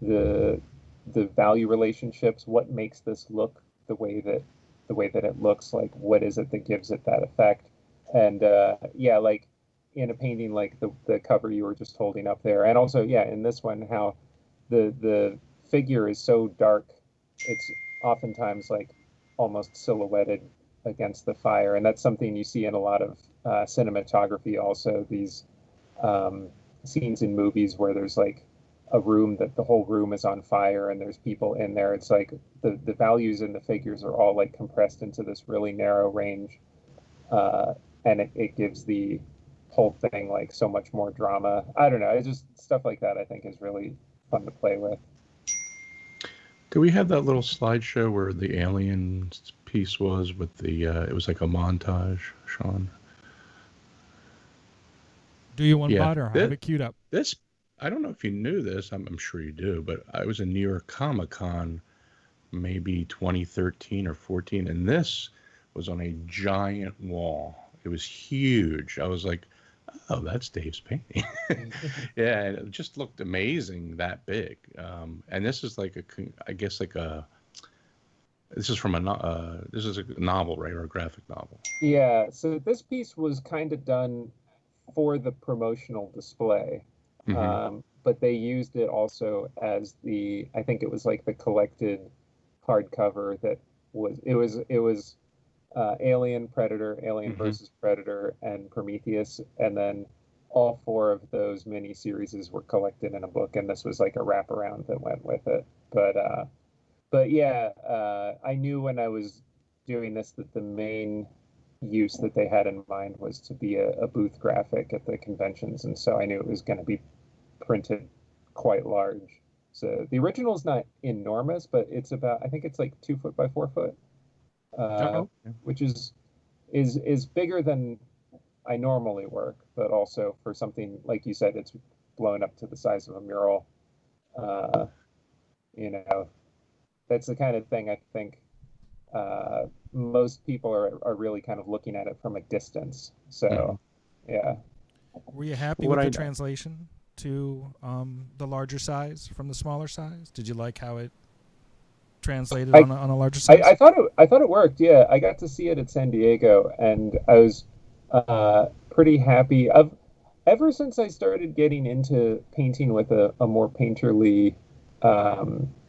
the the value relationships, what makes this look the way that it looks, like what is it that gives it that effect. And yeah, like in a painting like the cover you were just holding up there, and also yeah, in this one, how the figure is so dark, it's oftentimes like almost silhouetted against the fire, and that's something you see in a lot of cinematography. Also, these um, scenes in movies where there's like a room that the whole room is on fire and there's people in there. It's like the values in the figures are all like compressed into this really narrow range, uh, and it gives the whole thing like so much more drama. I don't know. It's just stuff like that I think is really fun to play with. Do we have that little slideshow where the alien piece was with the? It was like a montage, Sean. Do you one Yeah, bot or have this, it queued up? this I don't know if you knew this. I'm sure you do, but I was in New York Comic Con maybe 2013 or 14, and this was on a giant wall. It was huge. I was like, oh, that's Dave's painting. Yeah, and it just looked amazing that big. And this is like I guess like this is from this is a novel, right, or a graphic novel. Yeah, so this piece was kind of done for the promotional display. Hmm. But they used it also as I think it was like the collected hardcover that it was Alien, Predator, Alien Hmm. versus Predator, and Prometheus, and then all four of those mini series were collected in a book, and this was like a wraparound that went with it. But yeah, I knew when I was doing this that the main use that they had in mind was to be a booth graphic at the conventions, and so I knew it was going to be printed quite large. So the original is not enormous, but it's about, I think it's like 2 foot by 4 foot, uh, Oh, yeah. which is bigger than I normally work, but also for something like you said, it's blown up to the size of a mural. Uh, you know, that's the kind of thing I think most people are really kind of looking at it from a distance. Hmm. So, yeah. Were you happy What with I the translation to the larger size from the smaller size? Did you like how it translated I, on a larger I, size? I thought it worked. Yeah, I got to see it at San Diego, and I was pretty happy. Ever since I started getting into painting with a more painterly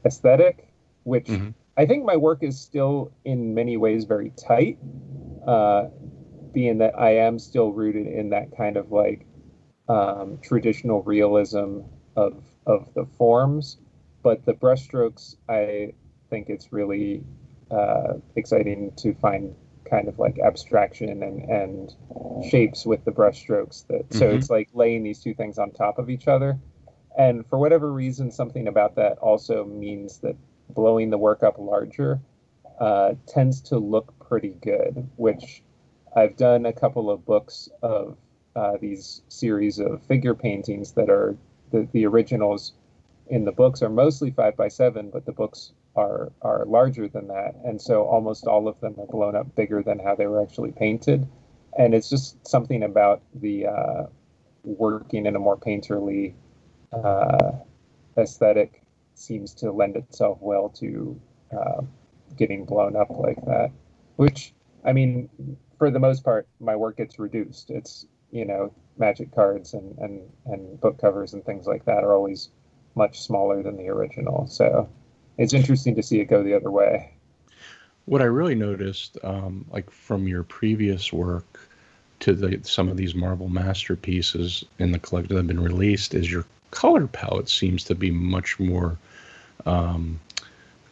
aesthetic, which Hmm. I think my work is still in many ways very tight, uh, being that I am still rooted in that kind of like traditional realism of the forms, but the brushstrokes, I think it's really exciting to find kind of like abstraction and shapes with the brushstrokes. That so Hmm. it's like laying these two things on top of each other, and for whatever reason, something about that also means that blowing the work up larger tends to look pretty good, which I've done a couple of books of these series of figure paintings that are the originals in the books are mostly 5 by 7, but the books are larger than that, and so almost all of them are blown up bigger than how they were actually painted, and it's just something about the working in a more painterly uh, aesthetic seems to lend itself well to uh, getting blown up like that. Which, I mean, for the most part, my work gets reduced. It's, magic cards and book covers and things like that are always much smaller than the original. So it's interesting to see it go the other way. What I really noticed, like from your previous work to some of these Marvel masterpieces in the collective that have been released, is your color palette seems to be much more um,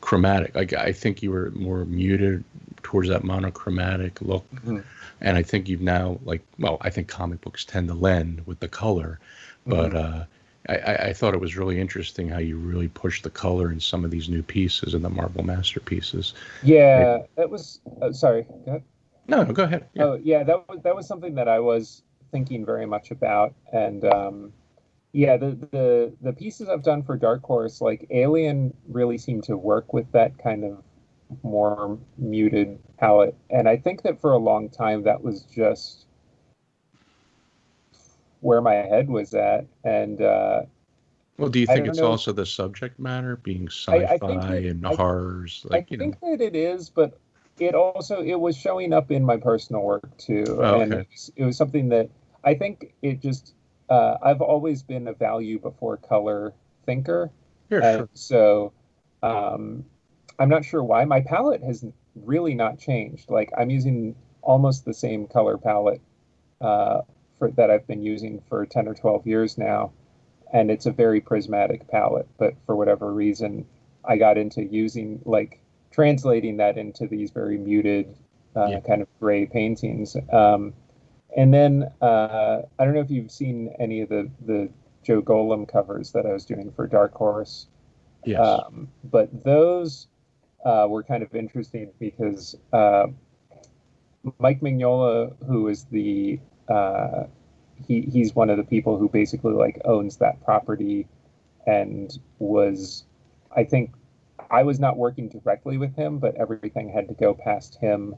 chromatic. Like I think you were more muted towards that monochromatic look. Mhm. And I think you've now, like, well, I think comic books tend to lend with the color, but I thought it was really interesting how you really pushed the color in some of these new pieces in the Marvel Masterpieces. Yeah, that was sorry. Go ahead. No, no, go ahead. Yeah. Oh, yeah, that was something that I was thinking very much about, and yeah, the pieces I've done for Dark Horse, like Alien, really seem to work with that kind of more muted palette, and I think that for a long time that was just where my head was at, and Well, do you I think don't it's know. also the subject matter being I think sci-fi that and horrors, I like, you know? think that it is, but it was showing up in my personal work too, Oh, and okay. it was something that I think it just I've always been a value before color thinker, Yeah, and sure. so um, I'm not sure why my palette has really not changed. Like I'm using almost the same color palette uh, for that I've been using for 10 or 12 years now, and it's a very prismatic palette. But for whatever reason, I got into using like translating that into these very muted Yeah. kind of gray paintings. And then I don't know if you've seen any of the Joe Golem covers that I was doing for Dark Horse, Yes. but those were kind of interesting because Mike Mignola, who is the he's one of the people who basically like owns that property and was, I think, I was not working directly with him, but everything had to go past him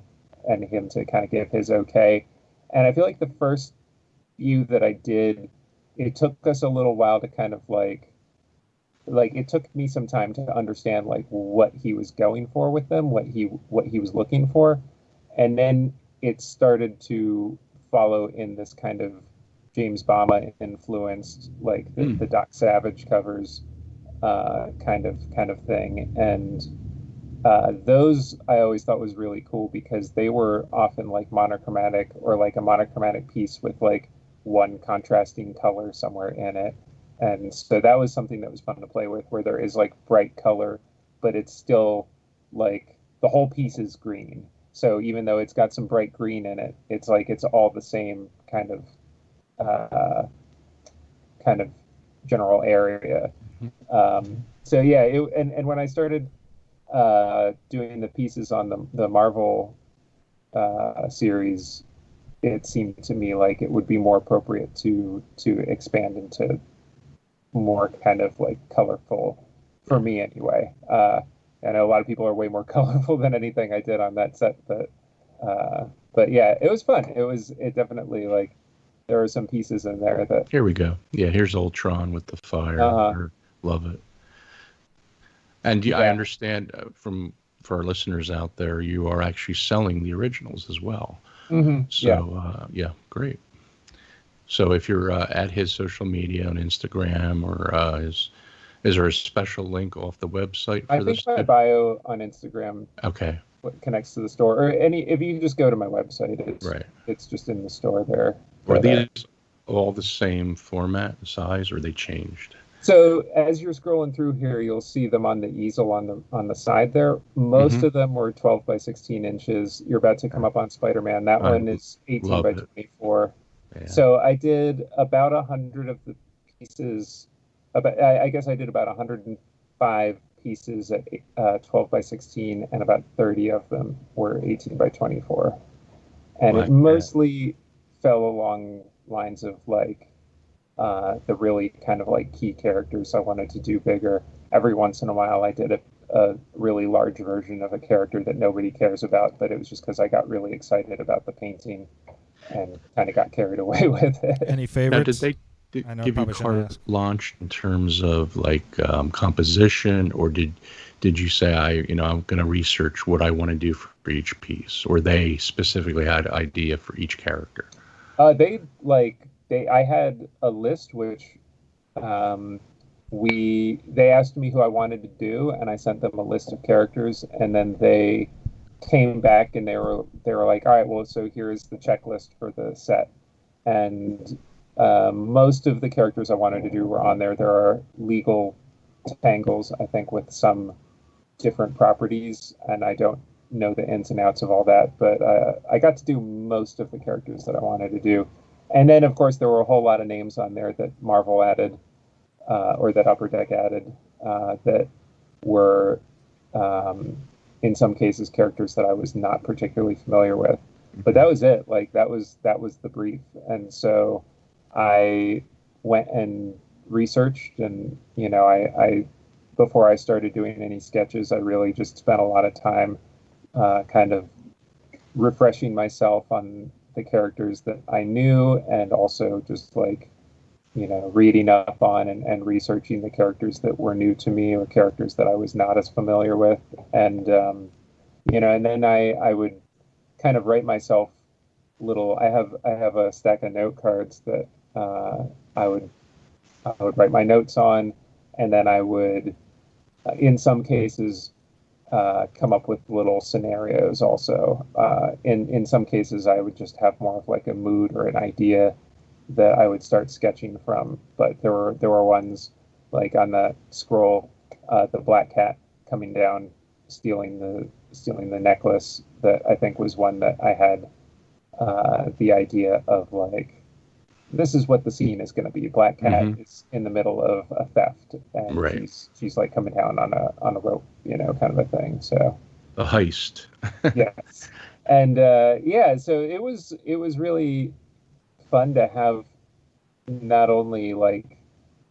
and him to kind of give his okay. And I feel like the first few that I did, it took us a little while to kind of like it took me some time to understand like what he was going for with them, what he was looking for, and then it started to follow in this kind of James Bama influenced, like the Mm. Doc Savage covers, kind of thing. And those I always thought was really cool because they were often like monochromatic or like a monochromatic piece with like one contrasting color somewhere in it. And so that was something that was fun to play with, where there is like bright color, but it's still like the whole piece is green. So even though it's got some bright green in it, it's like it's all the same uh, kind of general area. So yeah, and when I started doing the pieces on the Marvel series, it seemed to me like it would be more appropriate to expand into more kind of like colorful, for me anyway. I know a lot of people are way more colorful than anything I did on that set, but yeah, it was fun. It definitely like there are some pieces in there that Here we go. Yeah, here's Ultron with the fire. uh Love it. And I yeah. understand from for our listeners out there, you are actually selling the originals as well. Yeah. So yeah, great. So if you're at his social media on Instagram or is there a special link off the website I for think this? my bio on Instagram Okay, connects to the store, or any if you just go to my website, right. it's just in the store there. Are But these all the same format and size, or they changed? so as you're scrolling through here, you'll see them on the easel on the side there. Most Mm-hmm. of them were 12 by 16 inches. You're about to come up on Spider-Man. That I one is 18 love by it. 24. Yeah. So I did about 100 of the pieces. About I guess I did about 105 pieces at 12 by 16, and about 30 of them were 18 by 24. And Well, it mostly fell along lines of like the really kind of like key characters I wanted to do bigger. Every once in a while, I did a really large version of a character that nobody cares about, but it was just because I got really excited about the painting and kind of got carried away with it. Any now, did favorites? they I know I give you probably shouldn't carte ask. blanche in terms of like composition, or did you say I'm going to research what I want to do for each piece, or they specifically had an idea for each character? I had a list which um, they asked me who I wanted to do, and I sent them a list of characters, and then they came back and they were like, all right, well, so here's the checklist for the set, and most of the characters I wanted to do were on there. There are legal tangles, I think, with some different properties, and I don't know the ins and outs of all that, but I got to do most of the characters that I wanted to do. And then, of course, there were a whole lot of names on there that Marvel added, or that Upper Deck added, that were, in some cases, characters that I was not particularly familiar with. But that was it. Like that was the brief. And so I went and researched, and I before I started doing any sketches, I really just spent a lot of time kind of refreshing myself on the characters that I knew, and also just like reading up on and researching the characters that were new to me or characters that I was not as familiar with. And and then I would kind of write myself little. I have a stack of note cards that I would write my notes on, and then I would, in some cases, come up with little scenarios. Also, in some cases, I would just have more of like a mood or an idea that I would start sketching from. But there were ones like on the scroll, the black cat coming down, stealing the necklace. That I think was one that I had the idea of, like, this is what the scene is going to be. Black cat is in the middle of a theft, and Right. she's like coming down on a rope, kind of a thing. So A heist. yes, and so it was really fun to have not only like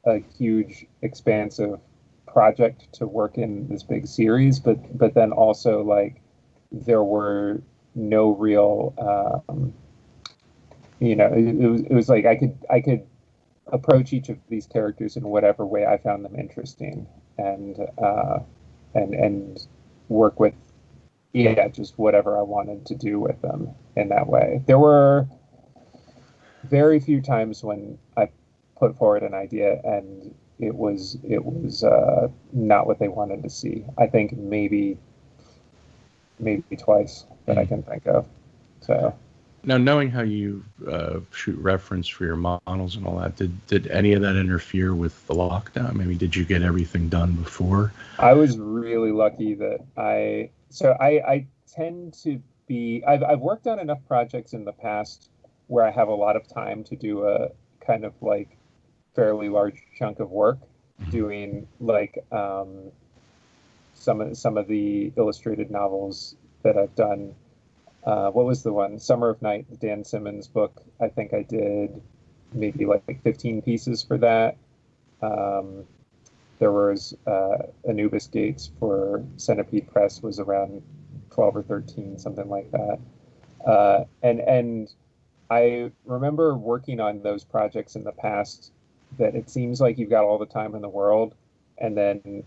a huge expansive project to work in this big series, but then also like there were no real it was like I could approach each of these characters in whatever way I found them interesting, and and work with just whatever I wanted to do with them in that way. There were very few times when I put forward an idea and it was not what they wanted to see. I think maybe twice that I can think of. So now, knowing how you shoot reference for your models and all that, did any of that interfere with the lockdown? Maybe did you get everything done before? I was really lucky that I tend to be, I've worked on enough projects in the past where I have a lot of time to do a kind of like fairly large chunk of work, doing like some of the illustrated novels that I've done. What was the one? Summer of Night, the Dan Simmons book. I think I did maybe like 15 pieces for that. There was Anubis Gates for Centipede Press was around 12 or 13, something like that. And I remember working on those projects in the past that it seems like you've got all the time in the world, and then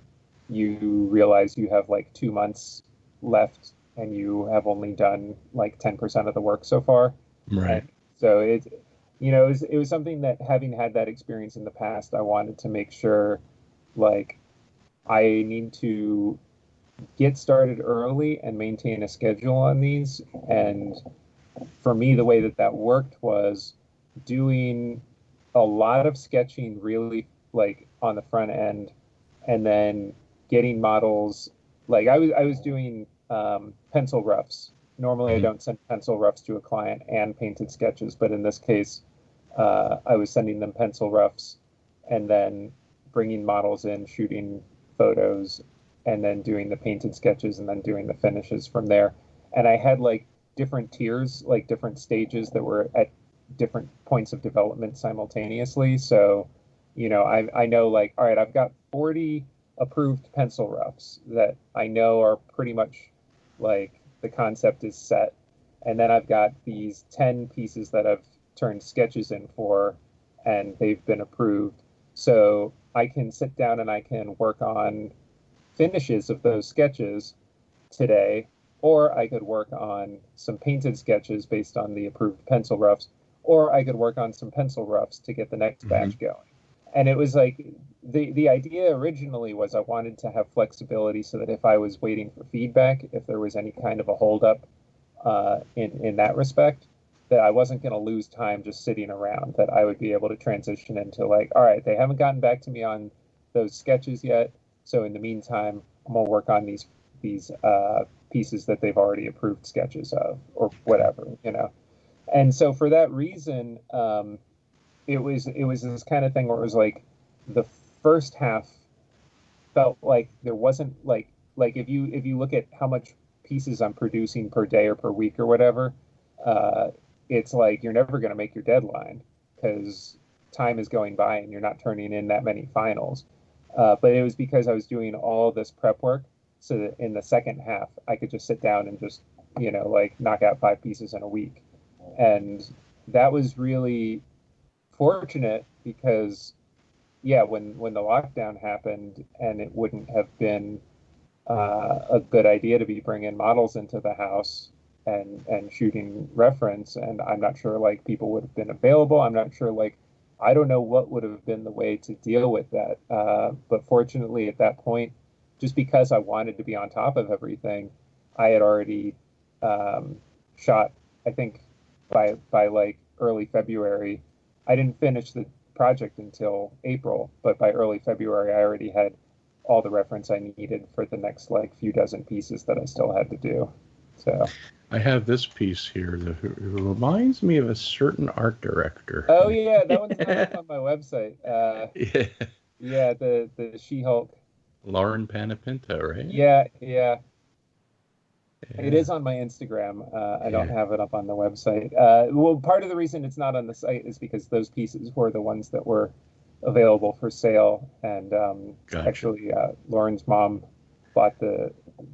you realize you have like 2 months left and you have only done like 10% of the work so far. Right. And so it was something that, having had that experience in the past, I wanted to make sure, like, I need to get started early and maintain a schedule on these. And for me, the way that worked was doing a lot of sketching really like on the front end, and then getting models. Like I was doing pencil roughs. Normally, I don't send pencil roughs to a client and painted sketches, but in this case, I was sending them pencil roughs and then bringing models in, shooting photos, and then doing the painted sketches and then doing the finishes from there. And I had like different tiers, like different stages that were at different points of development simultaneously. So, I know, like, all right, I've got 40 approved pencil roughs that I know are pretty much like the concept is set. And then I've got these 10 pieces that I've turned sketches in for, and they've been approved. So I can sit down and I can work on finishes of those sketches today, or I could work on some painted sketches based on the approved pencil roughs, or I could work on some pencil roughs to get the next batch going. And it was like the idea originally was I wanted to have flexibility so that if I was waiting for feedback, if there was any kind of a holdup in that respect, that I wasn't going to lose time just sitting around, that I would be able to transition into like, all right, they haven't gotten back to me on those sketches yet. So in the meantime, I'm going to work on these these pieces that they've already approved sketches of or whatever, And so for that reason, it was this kind of thing where it was like the first half felt like there wasn't like if you look at how much pieces I'm producing per day or per week or whatever, it's like you're never going to make your deadline because time is going by and you're not turning in that many finals. But it was because I was doing all this prep work so that in the second half I could just sit down and just like knock out 5 pieces in a week, and that was really fortunate because yeah, when the lockdown happened and it wouldn't have been a good idea to be bringing models into the house and shooting reference, and I'm not sure like people would have been available. I'm not sure like I don't know what would have been the way to deal with that. But fortunately, at that point, just because I wanted to be on top of everything, I had already shot. I think by like early February, I didn't finish the project until April, but by early February, I already had all the reference I needed for the next like few dozen pieces that I still had to do. So I have this piece here that reminds me of a certain art director. oh yeah, that one's not up on my website. Yeah. Yeah, the She-Hulk. Lauren Panepinto, right? Yeah, yeah. It Yeah. is on my Instagram. I don't Yeah. have it up on the website. Well, part of the reason it's not on the site is because those pieces were the ones that were available for sale, and Gotcha. actually, Lauren's mom bought the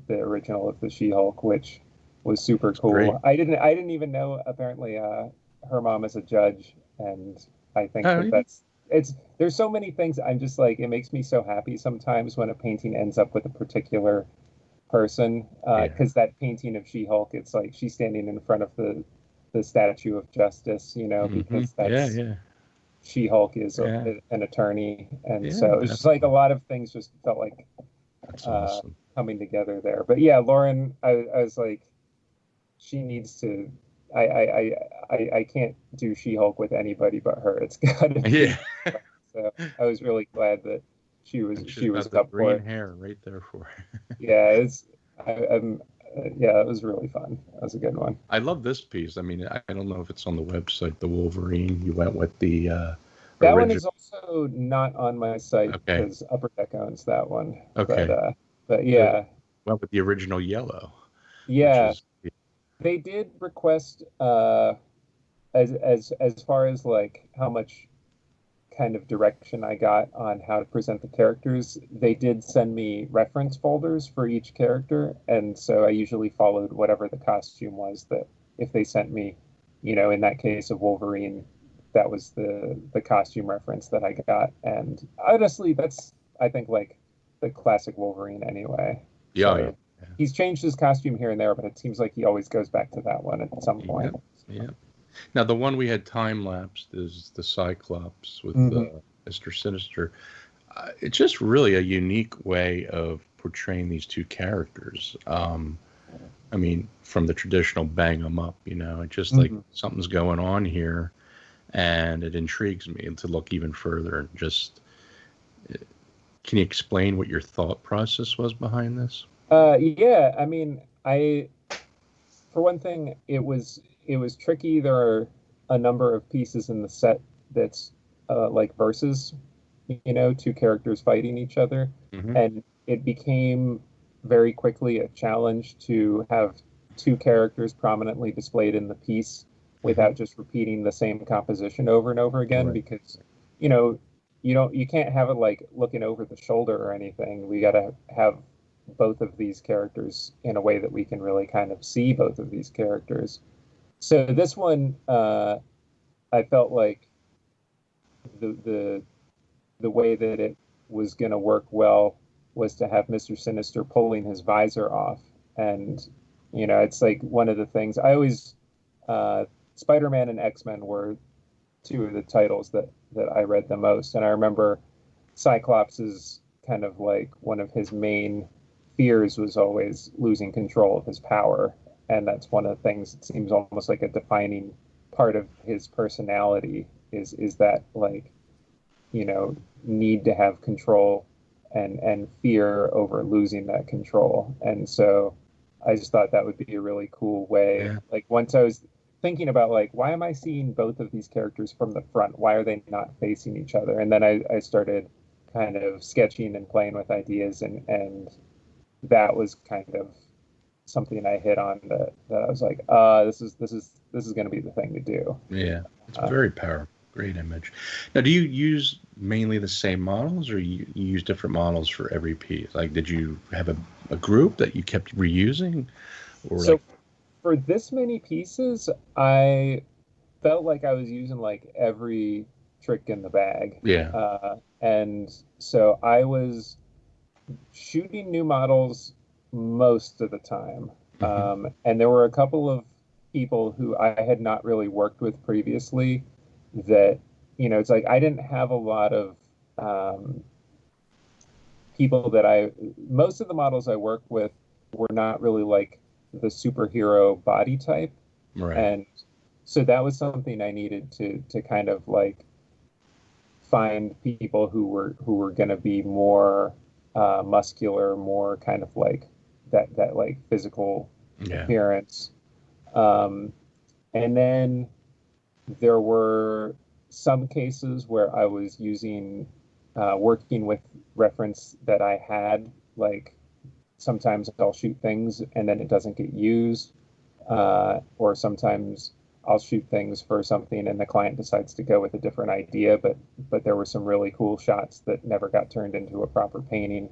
original of the She-Hulk, which was super That's cool. great. I didn't even know. Apparently, her mom is a judge, and I think Oh, that that's it's. There's so many things. I'm just like it makes me so happy sometimes when a painting ends up with a particular person, yeah. because that painting of She-Hulk, it's like she's standing in front of the statue of justice, Mm-hmm. because Yeah, that's yeah. She-Hulk is Yeah. an attorney, and Yeah, so it's just like a definitely. lot of things just felt like That's uh, awesome. coming together there. But yeah, Lauren, I was like, she needs to. I can't do She-Hulk with anybody but her. It's got to Yeah. be. So I was really glad that she was And she's she was got the up for green it. hair right there for her. Yeah, I'm yeah, it was really fun. That was a good one. I love this piece. I mean, I don't know if it's on the website, the Wolverine. You went with the That one original. is also not on my site Okay. because Upper Deck owns that one. Okay. But So yeah, went with the original yellow, which yeah, is they did request as far as like how much kind of direction I got on how to present the characters. They did send me reference folders for each character, and so I usually followed whatever the costume was that if they sent me, in that case of Wolverine, that was the costume reference that I got. And honestly, that's I think like the classic Wolverine anyway. yeah, yeah, So he's changed his costume here and there, but it seems like he always goes back to that one at some yeah, point. yeah. Now the one we had time lapsed is the Cyclops with Hmm. Mr. Sinister. It's just really a unique way of portraying these two characters. I mean, from the traditional bang 'em up, it's just like Hmm. something's going on here, and it intrigues me to look even further. And just, can you explain what your thought process was behind this? Yeah, I mean, for one thing, it was tricky. There are a number of pieces in the set that's like versus, two characters fighting each other, Hmm. and it became very quickly a challenge to have two characters prominently displayed in the piece Hmm. without just repeating the same composition over and over again, Right. because you know you can't have it like looking over the shoulder or anything. We got to have both of these characters in a way that we can really kind of see both of these characters. So this one, I felt like the the way that it was going to work well was to have Mr. Sinister pulling his visor off, and it's like one of the things I always. Spider-Man and X-Men were two of the titles that I read the most, and I remember Cyclops's kind of like one of his main fears was always losing control of his power, and that's one of the things it seems almost like a defining part of his personality is that like need to have control and fear over losing that control. And so I just thought that would be a really cool way. Yeah. Like once I was thinking about like, why am I seeing both of these characters from the front? Why are they not facing each other? And then I started kind of sketching and playing with ideas, and that was kind of something I hit on that I was like, this is going to be the thing to do. Yeah. It's very powerful. Great image. Now, do you use mainly the same models, or you use different models for every piece? Like, did you have a group that you kept reusing, or So like? for this many pieces, I felt like I was using like every trick in the bag. Yeah. And so I was shooting new models most of the time. Hmm. And there were a couple of people who I had not really worked with previously that, it's like I didn't have a lot of um, people most of the models I work with were not really like the superhero body type. Right. And so that was something I needed to kind of like find people who were going to be more muscular, more kind of like that like physical Yeah. appearance. Um, and then there were some cases where I was working with reference that I had. Like sometimes I'll shoot things and then it doesn't get used, or sometimes I'll shoot things for something and the client decides to go with a different idea, but there were some really cool shots that never got turned into a proper painting.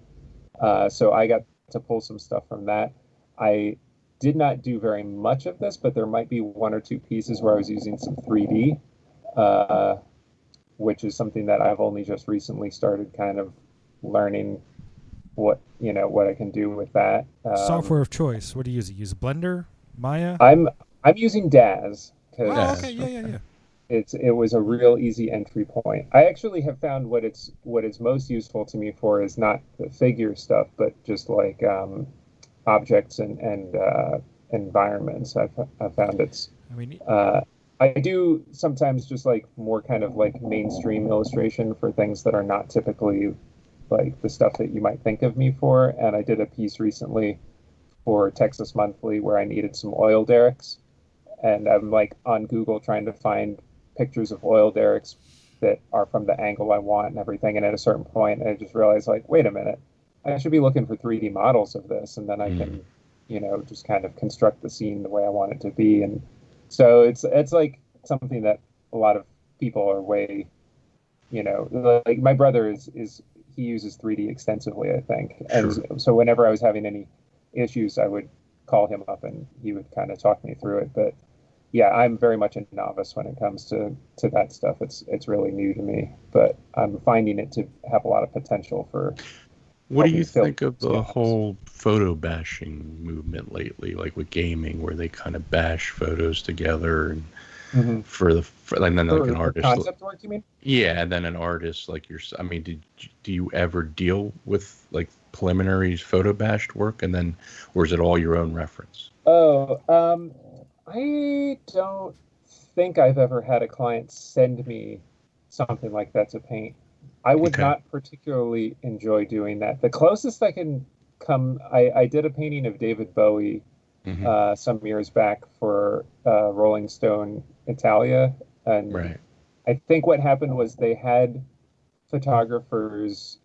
So I got to pull some stuff from that. I did not do very much of this, but there might be one or two pieces where I was using some 3D, uh, which is something that I've only just recently started kind of learning what I can do with that. Software of choice. What do you use? You use Blender, Maya? I'm using Daz Oh, because okay. Yeah, yeah, yeah. it was a real easy entry point. I actually have found what it's most useful to me for is not the figure stuff, but just like objects and environments. I've found it's I mean, I do sometimes just like more kind of like mainstream illustration for things that are not typically like the stuff that you might think of me for. And I did a piece recently for Texas Monthly where I needed some oil derricks, and I'm like on Google trying to find pictures of oil derricks that are from the angle I want and everything. And at a certain point, I just realized like, wait a minute, I should be looking for 3D models of this, and then I Mm. can, just kind of construct the scene the way I want it to be. And so it's like something that a lot of people are way, like my brother is he uses 3D extensively, I think. And Sure. so whenever I was having any issues, I would call him up and he would kind of talk me through it. But yeah, I'm very much a novice when it comes to that stuff. It's really new to me, but I'm finding it to have a lot of potential for What do you helping fill think of the gaps. whole photo bashing movement lately, like with gaming, where they kind of bash photos together and Hmm. and then like an For artist, concept work, you mean? yeah, and then an artist like I mean, do you ever deal with like preliminary photo bashed work, and then, or is it all your own reference? Oh, I don't think I've ever had a client send me something like that to paint. I would Okay. not particularly enjoy doing that. The closest I can come, I did a painting of David Bowie Hmm. some years back for Rolling Stone Italia, and Right. I think what happened was they had photographers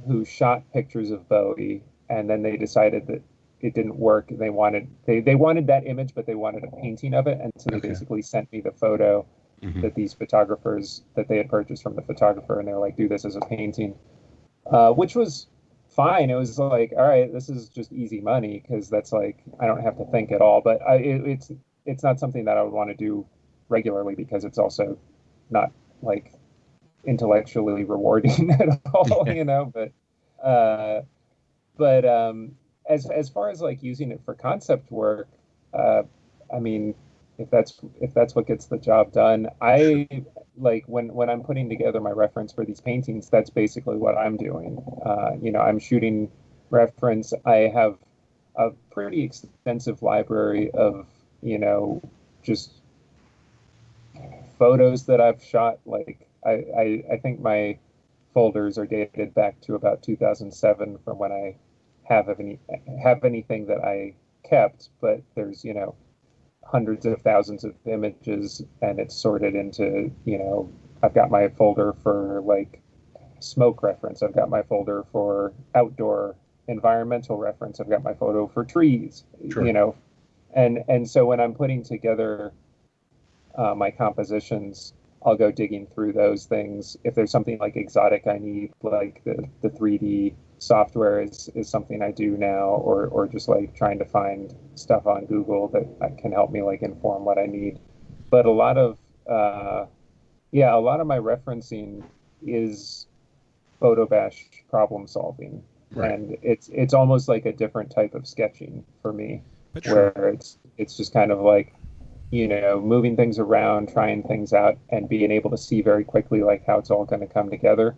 who shot pictures of Bowie, and then they decided that it didn't work. They wanted that image, but they wanted a painting of it, and so they Okay. basically sent me the photo Hmm. that these photographers that they had purchased from the photographer, and they were like, "Do this as a painting," which was fine. It was like, all right, this is just easy money because that's like I don't have to think at all. But it's not something that I would want to do regularly because it's also not like intellectually rewarding at all, Yeah. uh, but as far as like using it for concept work, uh, I mean, if that's what gets the job done, I like when I'm putting together my reference for these paintings, that's basically what I'm doing. I'm shooting reference. I have a pretty extensive library of just photos that I've shot. Like I think my folders are dated back to about 2007 from when I have anything that I kept, but there's, hundreds of thousands of images, and it's sorted into, I've got my folder for like smoke reference, I've got my folder for outdoor environmental reference, I've got my photo for trees, Sure. and so when I'm putting together my compositions, I'll go digging through those things. If there's something like exotic I need, like the 3D software is something I do now, or just like trying to find stuff on Google that can help me like inform what I need. But a lot of my referencing is photo bash problem solving, Right. and it's almost like a different type of sketching for me, But where it's just kind of like moving things around, trying things out, and being able to see very quickly like how it's all going to come together.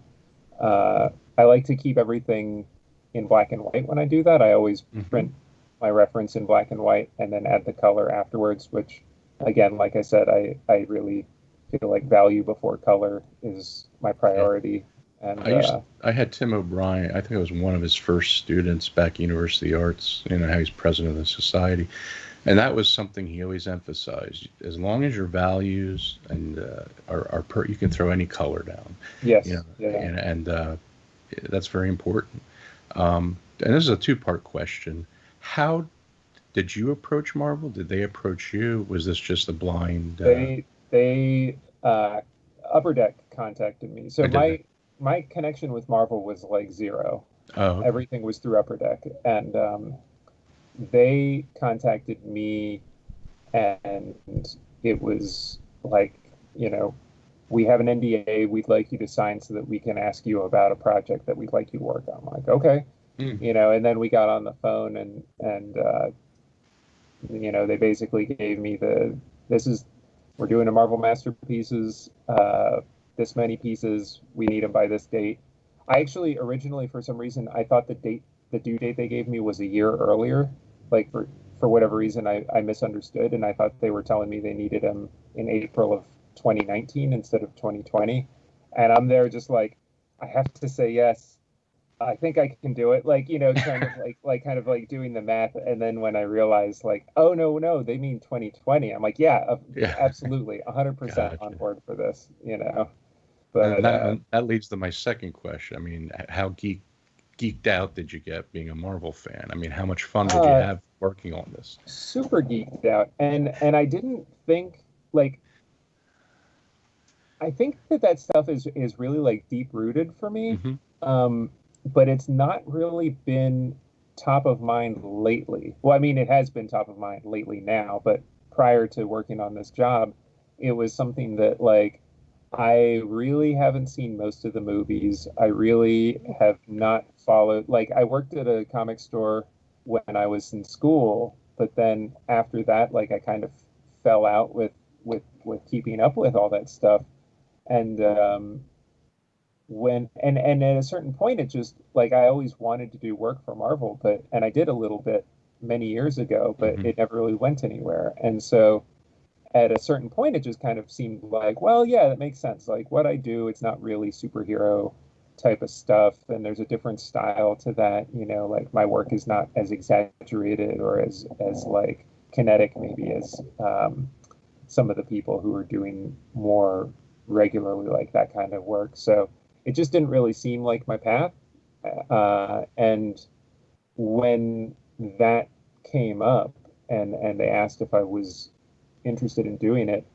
I like to keep everything in black and white when I do that. I always Hmm. print my reference in black and white and then add the color afterwards, which, again, like I said, I really feel like value before color is my Yeah. priority. And I had Tim O'Brien. I think I was one of his first students back at University of Arts. How he's president of the society, and that was something he always emphasized. As long as your values and you can throw any color down. yes, yeah. And that's very important. And this is a two-part question. How did you approach Marvel? Did they approach you? Was this just a blind? They Upper Deck contacted me. So I did that. my connection with Marvel was like zero. Oh, okay. Everything was through Upper Deck, and they contacted me, and it was like, we have an NDA we'd like you to sign so that we can ask you about a project that we'd like you to work on. I'm like, okay, Mm, and then we got on the phone, and they basically gave me this is we're doing a Marvel Masterpieces, this many pieces, we need them by this date. I actually originally, for some reason, I thought the due date they gave me was a year earlier. Like for whatever reason, I misunderstood, and I thought they were telling me they needed them in April of 2019 instead of 2020. And I'm there just like, I have to say yes. I think I can do it. Like, kind of kind of like doing the math. And then when I realized like, oh no, they mean 2020. I'm like, yeah, yeah, absolutely. 100% on gotcha. board for this. And But that leads to my second question. How geeked out did you get being a Marvel fan? How much fun did you uh, have working on this? super geeked out. And I didn't think like, I think that stuff is really like deep rooted for me. Hmm. Um, but it's not really been top of mind lately. Well, I mean, it has been top of mind lately now, but prior to working on this job, it was something that like I really haven't seen most of the movies. I really have not followed. Like, I worked at a comic store when I was in school, but then after that, like, I kind of fell out with keeping up with all that stuff. And and at a certain point, it just like I always wanted to do work for Marvel, and I did a little bit many years ago, but Hmm. it never really went anywhere. And so at a certain point, it just kind of seemed like, well, yeah, that makes sense. Like what I do, it's not really superhero type of stuff, and there's a different style to that. Like my work is not as exaggerated or as like kinetic, maybe as some of the people who are doing more regularly like that kind of work. So it just didn't really seem like my path. And when that came up, and they asked if I was interested in doing it,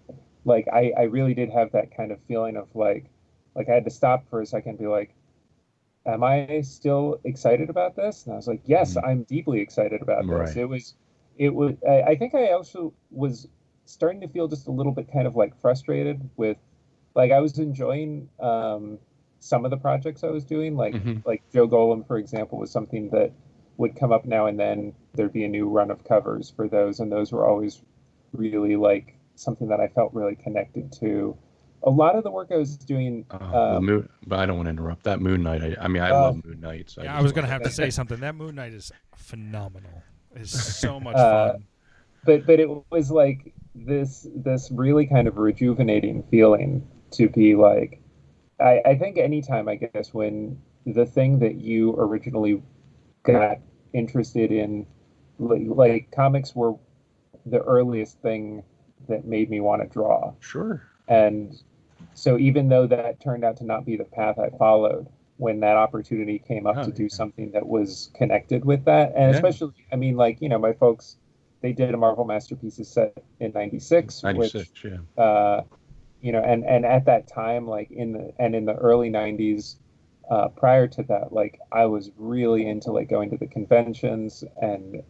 like I really did have that kind of feeling of like I had to stop for a second and be like, am I still excited about this? And I was like, yes, Hmm. I'm deeply excited about this. Right. It was I think I also was starting to feel just a little bit kind of like frustrated with, like, I was enjoying some of the projects I was doing, Hmm. like Joe Golem, for example, was something that would come up now and then. There'd be a new run of covers for those, and those were always really like something that I felt really connected to. A lot of the work I was doing, The moon, but I don't want to interrupt that Moon Knight. I uh, love Moon Knights. I yeah, I just was love gonna that have to say guy. something. That Moon Knight is phenomenal. It's so much uh, fun. but it was like this really kind of rejuvenating feeling to be like, I think anytime, I guess, when the thing that you originally got interested in, like comics were the earliest thing that made me want to draw. Sure. And so even though that turned out to not be the path I followed, when that opportunity came up Oh, to do yeah. something that was connected with that, and Yeah. especially, I mean, like, my folks, they did a Marvel Masterpieces set in 96, 96, which, yeah. uh, and at that time, like in the early 90s, prior to that, like I was really into like going to the conventions and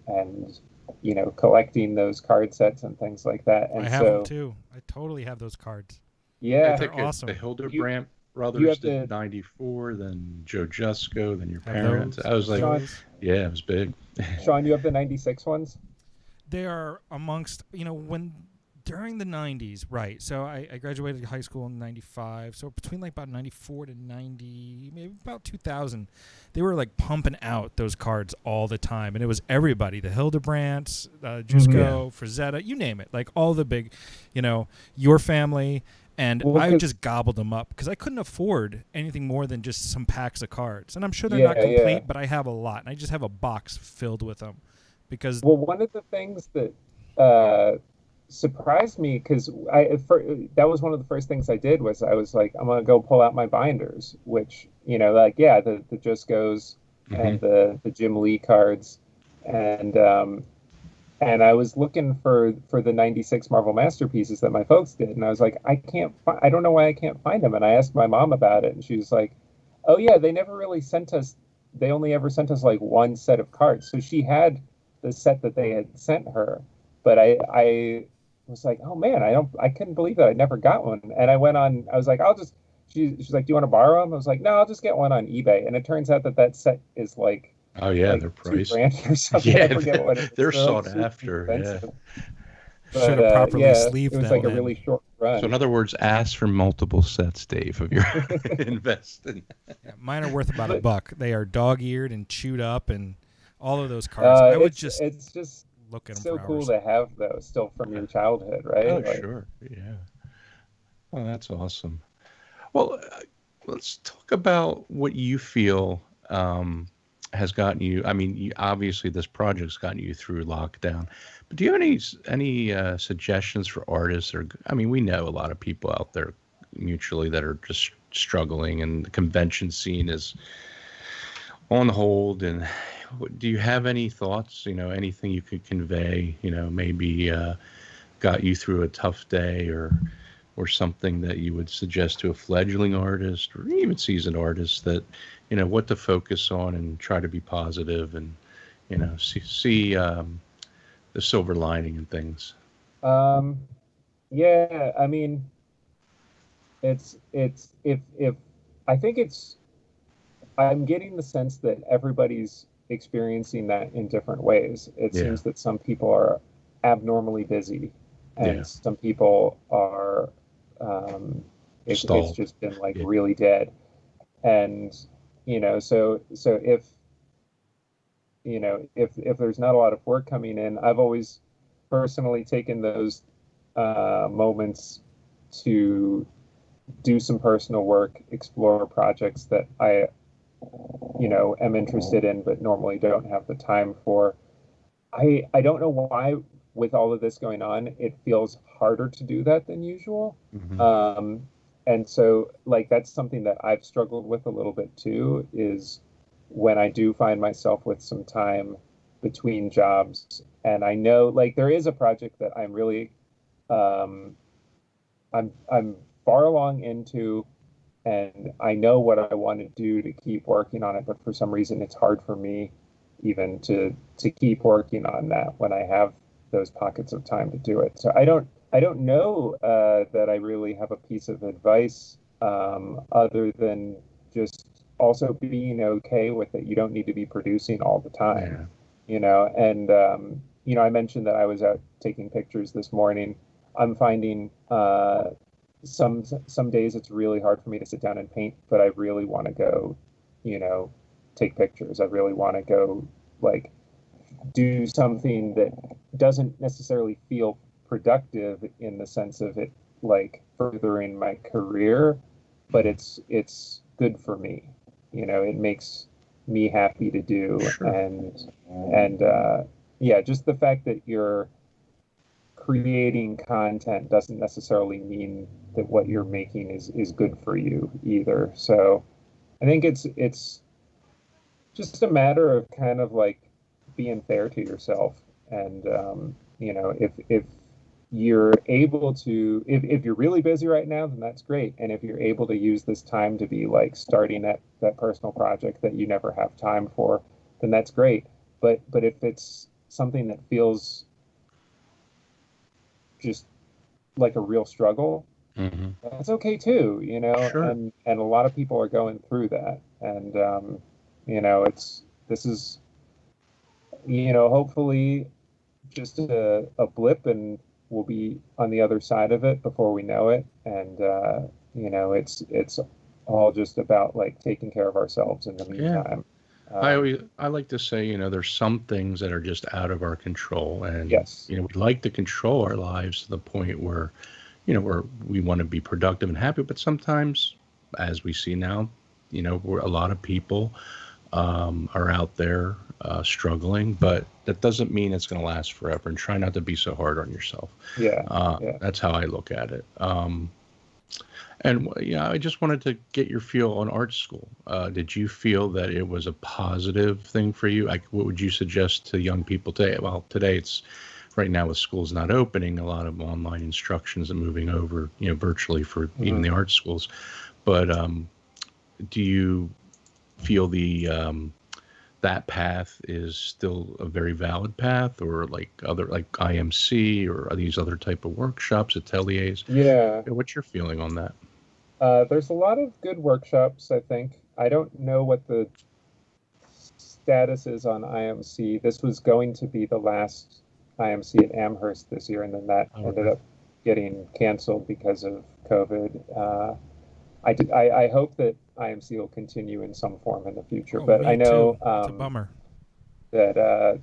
collecting those card sets and things like that. I And have them so, too. I totally have those cards. I yeah, They're think the awesome. you Hildebrandt you brothers have did to, 94, then Joe Jusko, then your Have parents. those. I was Have like, Sean, those. yeah, it was big. Sean, you have the 96 ones. They are amongst, when during the 90s, right? So I graduated high school in 95. So between like about 94 to 90, maybe about 2000, they were like pumping out those cards all the time. And it was everybody, the Hildebrandts, Hmm. Yeah. Jusco, Frazetta, you name it. Like all the big, your family. And Well, I because just gobbled them up because I couldn't afford anything more than just some packs of cards. And I'm sure they're not yeah, yeah. complete, but I have a lot. And I just have a box filled with them because, Well, one of the things that uh, surprised me, because that was one of the first things I did, was I was like, I'm gonna go pull out my binders, which, like, yeah, the Just Goes Hmm. and the Jim Lee cards, and and I was looking for the 96 Marvel Masterpieces that my folks did, and I was like, I don't know why I can't find them. And I asked my mom about it, and she was like, oh yeah, they never really sent us, they only ever sent us like one set of cards. So she had the set that they had sent her, but I was like, oh man, I couldn't believe that I never got one. And I went on, I was like, she's like, do you want to borrow them? I was like, no, I'll just get one on eBay. And it turns out that that set is Oh, yeah, like they're two pricey. grand or something. I Yeah, forget what it is. they're They're like sought super after. Yeah. expensive. should But have properly yeah, it sleeved was them like a then. really short So, in run. other words, ask for multiple sets, Dave, of your investing. Yeah, mine are worth about a But buck. They are dog-eared and chewed up, and all of those cards. I would just it's just look at them so for cool hours. to have those still from Yeah. your childhood, right? Oh, Like, sure. Yeah. Oh, that's awesome. Well, let's talk about what you feel has gotten you. I mean, obviously this project's gotten you through lockdown, but do you have any suggestions for artists? Or, I mean, we know a lot of people out there mutually that are just struggling, and the convention scene is on hold. And do you have any thoughts? Anything you could convey? Maybe got you through a tough day, or something that you would suggest to a fledgling artist or even seasoned artist, that what to focus on and try to be positive, and see the silver lining in things. um, yeah, I mean, it's if I think it's I'm getting the sense that everybody's experiencing that in different ways. It Yeah. seems that some people are abnormally busy, Yeah. and some people are, um, it's Stalled. just been like Yeah. really dead. And so if there's not a lot of work coming in, I've always personally taken those moments to do some personal work, explore projects that I am interested in, but normally don't have the time for. I don't know why, with all of this going on, it feels harder to do that than usual. Hmm. Um, and so, like, that's something that I've struggled with a little bit too, is when I do find myself with some time between jobs, and I know, like, there is a project that um, I'm far along into, and I know what I want to do to keep working on it, but for some reason it's hard for me even to keep working on that when I have those pockets of time to do it. So I don't know that I really have a piece of advice other than just also being okay with it. You don't need to be producing all the time, Yeah. and I mentioned that I was out taking pictures this morning. I'm finding some days it's really hard for me to sit down and paint, but I really want to go, you know, take pictures. I really want to go, like, do something that doesn't necessarily feel productive in the sense of it like furthering my career, but it's good for me. It makes me happy to do, Sure. and yeah, just the fact that you're creating content doesn't necessarily mean that what you're making is good for you either. So I think it's just a matter of kind of like being fair to yourself. And if you're able to, if you're really busy right now, then that's great. And if you're able to use this time to be like starting that personal project that you never have time for, then that's great. But if it's something that feels just like a real struggle, Hmm. that's okay too, Sure. and a lot of people are going through that. And it's this is hopefully just a blip, and we'll be on the other side of it before we know it. And it's all just about like taking care of ourselves in the Yeah. meantime. Um, I like to say, there's some things that are just out of our control, and yes. we like to control our lives to the point where, where we want to be productive and happy. But sometimes, as we see now, where a lot of people are out there struggling, but that doesn't mean it's going to last forever. And try not to be so hard on yourself. Yeah. Yeah. That's how I look at it. And yeah, I just wanted to get your feel on art school. Did you feel that it was a positive thing for you? Like, what would you suggest to young people today? Well, today it's right now with schools not opening, a lot of online instructions and moving over, virtually for even Mhm. the art schools. But do you feel that path is still a very valid path, or like other like IMC or these other type of workshops, ateliers? Yeah. What's your feeling on that? There's a lot of good workshops, I think. I don't know what the status is on IMC. This was going to be the last IMC at Amherst this year, and then that ended Okay. up getting canceled because of COVID. I hope that IMC will continue in some form in the future, Oh, but I me know too. It's a bummer. that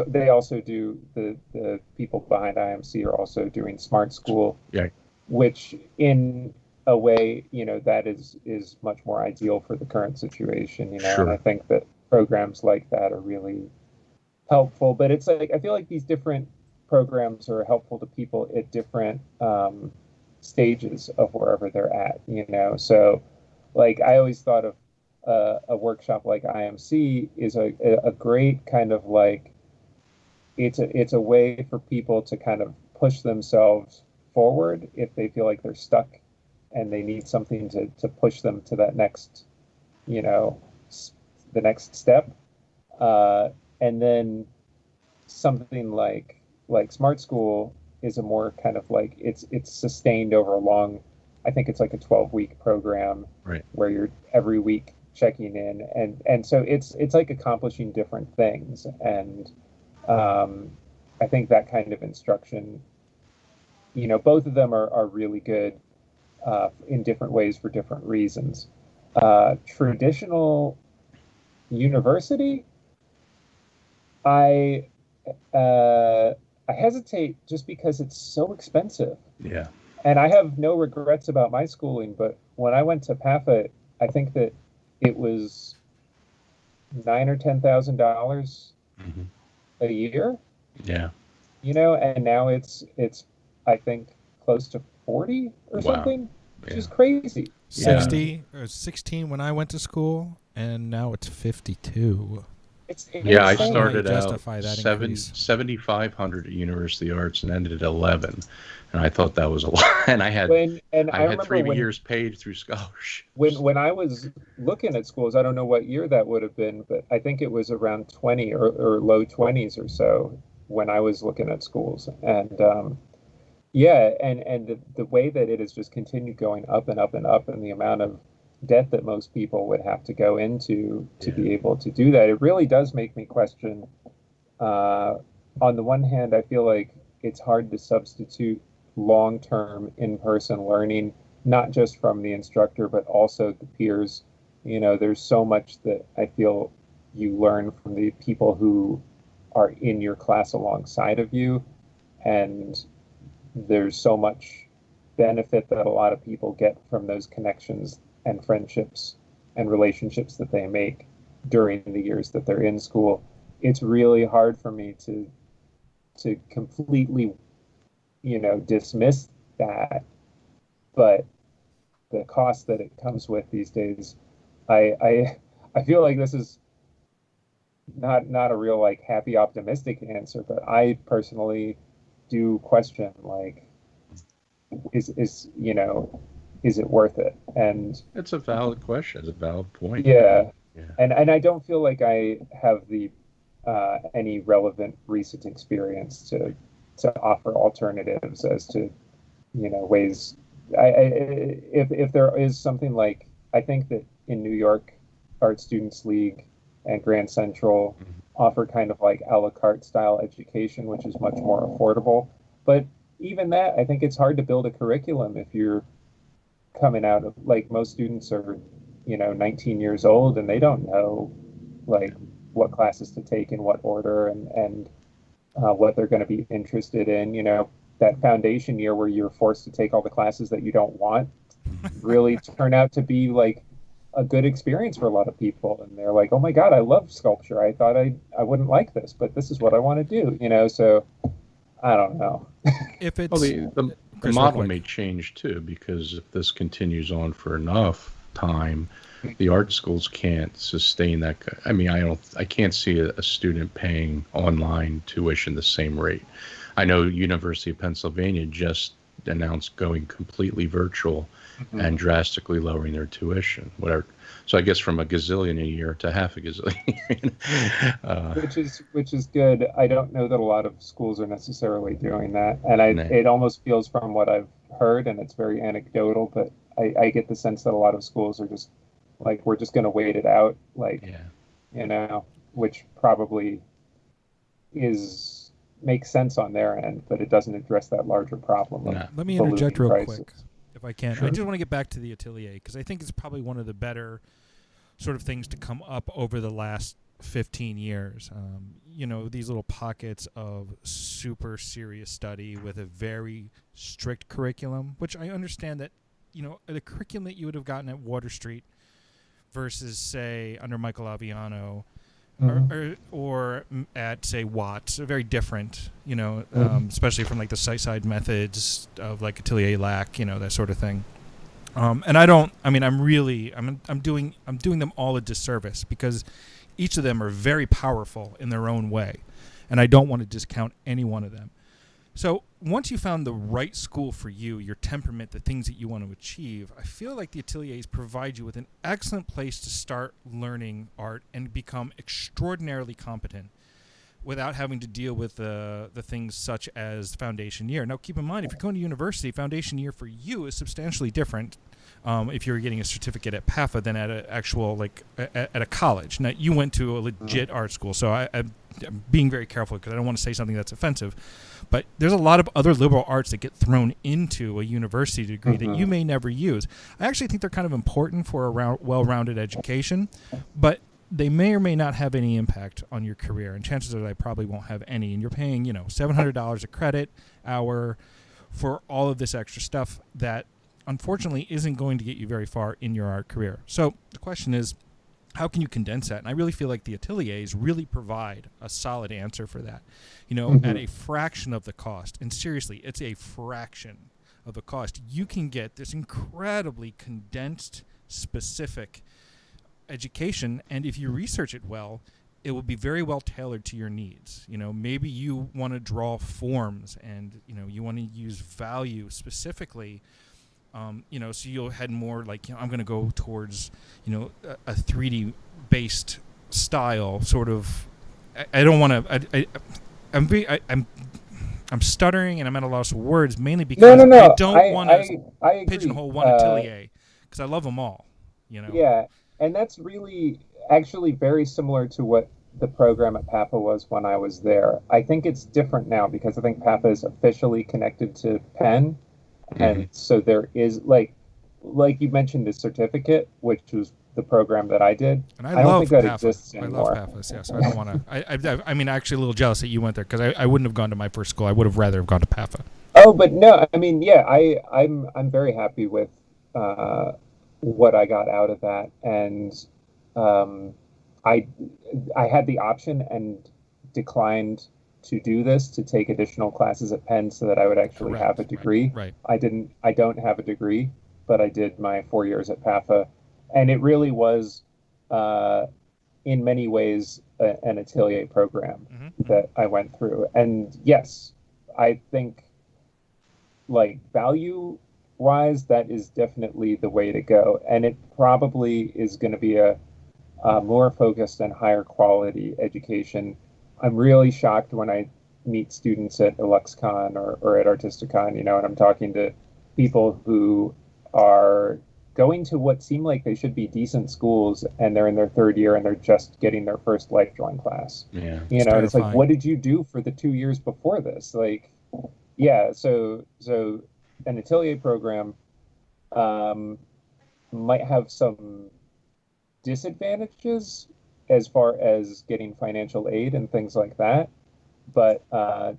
they also do the people behind IMC are also doing Smart School, Yeah, which in a way, that is much more ideal for the current situation, and I sure. think that programs like that are really helpful. But it's like I feel like these different programs are helpful to people at different stages of wherever they're at. So like I always thought of a workshop like IMC is a great kind of like it's a way for people to kind of push themselves forward if they feel like they're stuck and they need something to push them to that next, you know, the next step. And then something like Smart School is a more kind of like it's sustained over a long, I think it's like a 12-week program Right. where you're every week checking in, and so it's like accomplishing different things. And um, I think that kind of instruction, both of them are really good in different ways for different reasons. Traditional university, I I hesitate just because it's so expensive. Yeah. And I have no regrets about my schooling, but when I went to PAFA, I think that it was $9,000 or $10,000 Hmm. a year, Yeah. and now it's I think close to 40 or Wow. something, which Yeah. is crazy. Yeah. 60 or 16 when I went to school, and now it's 52. It's Yeah, I I don't know how insane. you started out justify that increase. 7,500 at University Arts and ended at 11, and I thought that was a lot. And And I I had remember 3 years paid through scholarships. when I was looking at schools, I don't know what year that would have been, but I think it was around 20 or low 20s or so when I was looking at schools. And yeah, and the way that it has just continued going up and up and up, and the amount of debt that most people would have to go into to Yeah. be able to do that, it really does make me question. Uh, on the one hand, I feel like it's hard to substitute long-term in-person learning, not just from the instructor, but also the peers. There's so much that I feel you learn from the people who are in your class alongside of you, and there's so much benefit that a lot of people get from those connections and friendships and relationships that they make during the years that they're in school. It's really hard for me to completely, dismiss that, but the cost that it comes with these days, I feel like this is not a real like happy optimistic answer, but I personally do question like is it worth it? And It's a valid question. It's a valid point. yeah, Yeah. and I don't feel like I have the any relevant recent experience to offer alternatives as to ways. If there is something like, I think that in New York, Art Students League and Grand Central offer kind of like a la carte style education, which is much more affordable. But even that, I think it's hard to build a curriculum if you're coming out of, like, most students are 19 years old and they don't know like what classes to take in what order, and what they're going to be interested in. That foundation year where you're forced to take all the classes that you don't want really turn out to be like a good experience for a lot of people, and they're like, oh my god, I love sculpture, I thought I wouldn't like this, but this is what I want to do. So I don't know. If it's Well, the Chris, model real quick. may change too, because if this continues on for enough time, the art schools can't sustain that. I mean, I can't see a student paying online tuition the same rate. I know University of Pennsylvania just announced going completely virtual and drastically lowering their tuition. Whatever. So I guess from a gazillion a year to half a gazillion. Which is good. I don't know that a lot of schools are necessarily doing that, and No. it almost feels, from what I've heard, and it's very anecdotal, but I get the sense that a lot of schools are just like, we're just going to wait it out, like, Yeah. which probably makes sense on their end, but it doesn't address that larger problem of No. Let me ballooning interject real prices. quick, if I can. Sure. I just want to get back to the atelier, because I think it's probably one of the better sort of things to come up over the last 15 years. These little pockets of super serious study with a very strict curriculum, which I understand that, the curriculum that you would have gotten at Water Street versus, say, under Michael Aviano, or at, say, Watts, are very different, especially from like the site-side methods of like Atelier Lac, that sort of thing. And I'm doing them all a disservice, because each of them are very powerful in their own way, and I don't want to discount any one of them. So once you found the right school for you, your temperament, the things that you want to achieve, I feel like the ateliers provide you with an excellent place to start learning art and become extraordinarily competent without having to deal with the things such as foundation year. Now, keep in mind, if you're going to university, foundation year for you is substantially different if you're getting a certificate at PAFA than at an actual, at a college. Now, you went to a legit art school, so I'm being very careful because I don't want to say something that's offensive. But there's a lot of other liberal arts that get thrown into a university degree that you may never use. I actually think they're kind of important for a well-rounded education, but they may or may not have any impact on your career, and chances are they probably won't have any. And you're paying, $700 a credit hour for all of this extra stuff that unfortunately isn't going to get you very far in your art career. So the question is, how can you condense that? And I really feel like the ateliers really provide a solid answer for that, at a fraction of the cost. And seriously, it's a fraction of the cost. You can get this incredibly condensed, specific education, and if you research it well, it will be very well tailored to your needs. Maybe you want to draw forms, and you want to use value specifically. So you'll head more like, I'm going to go towards, a 3D based style sort of. I don't want to. I'm stuttering and I'm at a loss of words, mainly because No. I don't want to I agree. pigeonhole one atelier, because I love them all. Yeah, and that's really actually very similar to what the program at PAFA was when I was there. I think it's different now because I think PAFA is officially connected to Penn. And so there is, like you mentioned, the certificate, which was the program that I did. And I don't think that PAFA. exists anymore. I love PAFA, yes. I don't want to. I mean, actually a little jealous that you went there, because I wouldn't have gone to my first school. I would have rather have gone to PAFA. Oh, but no, I mean, yeah, I'm very happy with uh, what I got out of that, and um, I I had the option and declined to do this to take additional classes at Penn so that I would actually have a Correct. degree. Right. I don't have a degree, but I did my 4 years at PAFA, and it really was uh, in many ways an atelier program Hmm. that I went through. And yes, I think like value wise, that is definitely the way to go. And it probably is going to be a more focused and higher quality education. I'm really shocked when I meet students at EluxCon or at Artisticon, and I'm talking to people who are going to what seem like they should be decent schools and they're in their third year and they're just getting their first life drawing class. Yeah. It's And it's like, terrifying. what did you do for the 2 years before this? Like, yeah, so an atelier program um, might have some disadvantages as far as getting financial aid and things like that. But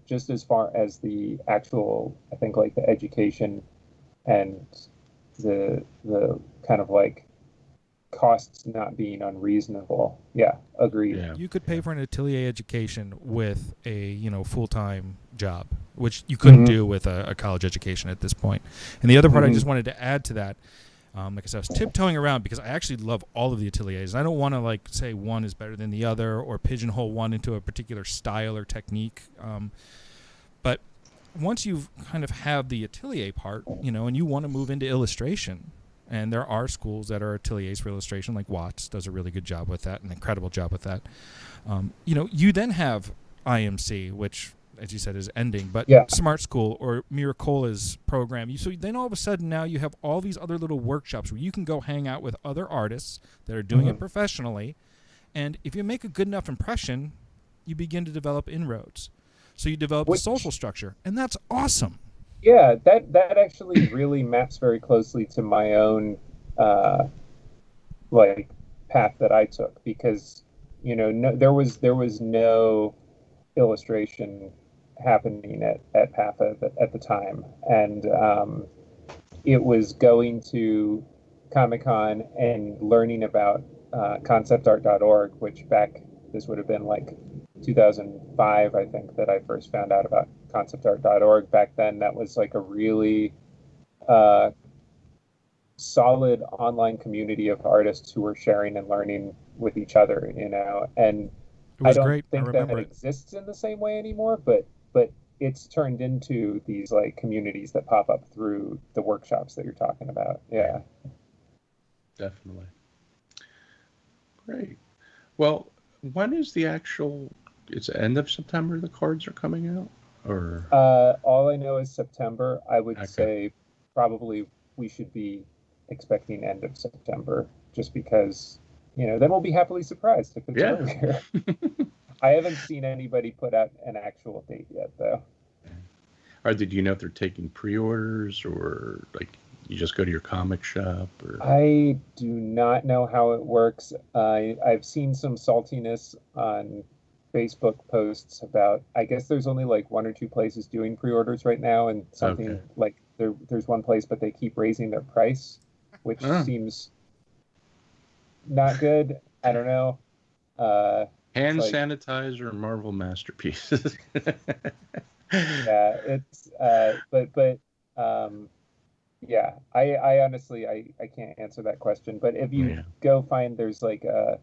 just as far as the actual, I think like the education and the kind of like costs not being unreasonable. Yeah, agreed. Yeah. You could pay Yeah. for an atelier education with a full-time job, which you couldn't Mm-hmm. do with a college education at this point. And the other part I Mm-hmm. just wanted to add to that, like I said, I was tiptoeing around because I actually love all of the ateliers. I don't want to like say one is better than the other or pigeonhole one into a particular style or technique. But once you've kind of have the atelier part, and you want to move into illustration, and there are schools that are ateliers for illustration, like Watts does a really good job with that, an incredible job with that. You then have IMC, which, as you said, is ending, but Yeah. Smart School or Miracola's program. So then all of a sudden now you have all these other little workshops where you can go hang out with other artists that are doing it Mm-hmm. professionally, and if you make a good enough impression, you begin to develop inroads. So you develop the social Which structure, and that's awesome. yeah, that actually really maps very closely to my own uh, like path that I took because no, there was no illustration happening at PAFA at the time, and it was going to Comic Con and learning about conceptart.org, which back this would have been like 2005, I think, that I first found out about conceptart.org. Back then, that was like a really uh, solid online community of artists who were sharing and learning with each other, and It I was don't great. I think that remember it. exists in the same way anymore, but it's turned into these like communities that pop up through the workshops that you're talking about. Yeah. Yeah. Definitely. Great. Well, when is the actual? It's the end of September. The cards are coming out, or All I know is September. I would okay. say probably we should be expecting end of September, just because then we'll be happily surprised if it's Yeah. earlier. I haven't seen anybody put out an actual date yet, though. Or did you know if they're taking pre-orders or like you just go to your comic shop or? I do not know how it works. I've seen some saltiness on Facebook posts about, I guess there's only like one or two places doing pre-orders right now, and Okay. something like there's one place, but they keep raising their price, which Oh, seems not good. I don't know. It's hand like, sanitizer and Marvel masterpieces. yeah, it's but um, yeah, I honestly I can't answer that question. But if you Yeah. go find, there's like a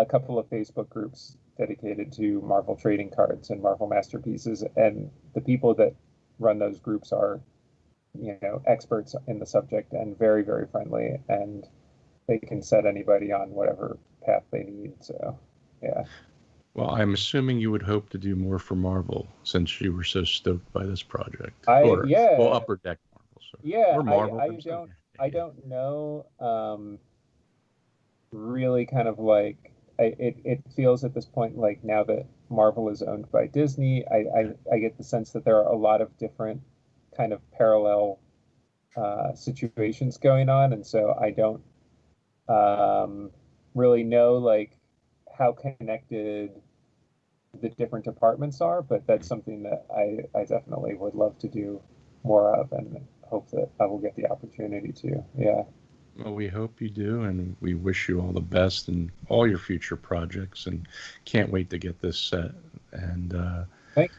couple of Facebook groups dedicated to Marvel trading cards and Marvel masterpieces, and the people that run those groups are, experts in the subject and very, very friendly, and they can set anybody on whatever path they need. So, yeah. Well, I'm assuming you would hope to do more for Marvel since you were so stoked by this project, I or well, yeah, Upper Deck Marvel, sorry, yeah, or I Marvel I themselves. don't I don't know really kind of like it feels at this point like now that Marvel is owned by Disney, I get the sense that there are a lot of different kind of parallel situations going on, and so I don't um, really know like how connected the different departments are, but that's something that I definitely would love to do more of, and hope that I will get the opportunity to. Yeah. Well, we hope you do, and we wish you all the best in all your future projects, and can't wait to get this set. And Thanks.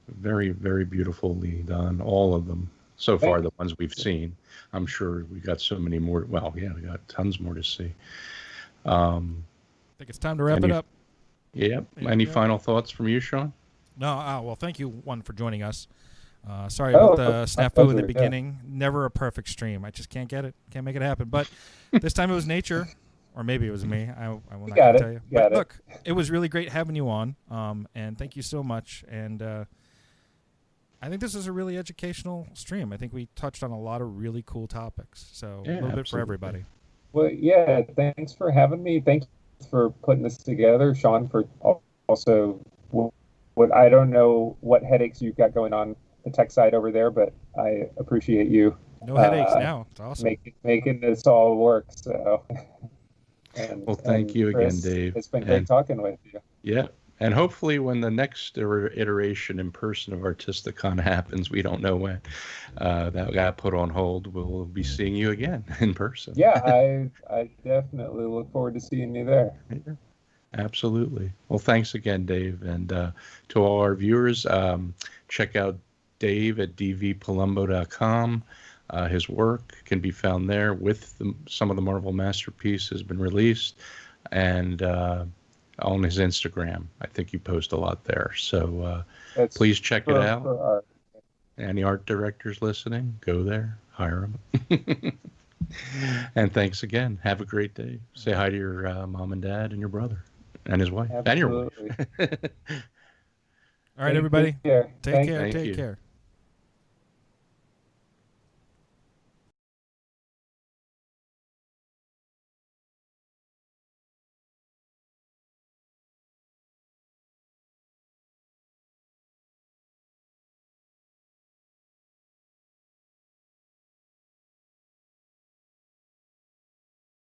very, very beautifully done, all of them. So far, Thanks. the ones we've seen. I'm sure we got so many more. Well, yeah, we got tons more to see. I think it's time to wrap it up. Yeah. Any final thoughts from you, Sean? No, well, thank you, one, for joining us. Sorry about the snafu in the beginning. Yeah. Never a perfect stream. I just can't get it. Can't make it happen. But this time it was nature, or maybe it was me. I will not tell you. But look, it was really great having you on, and thank you so much. And I think this is a really educational stream. I think we touched on a lot of really cool topics. So a little bit for everybody. Well, yeah, thanks for having me. Thanks for putting this together. Sean, for also what I don't know what headaches you've got going on the tech side over there, but I appreciate you. No headaches now. It's awesome. Making this all work. So, well, thank you Chris, again, Dave. It's been great talking with you. Yeah. And hopefully when the next iteration in person of Artisticon happens, we don't know when, that got put on hold, we'll be seeing you again in person. Yeah, I definitely look forward to seeing you there. Yeah, absolutely. Well, thanks again, Dave. And to all our viewers, check out Dave at dvpalumbo.com. His work can be found there with some of the Marvel Masterpiece has been released. And on his Instagram. I think you post a lot there. So please check it out. Any art directors listening, go there, hire them. And thanks again. Have a great day. Say hi to your mom and dad and your brother and his wife. Absolutely. And your wife. All right, everybody. Take care. Take care.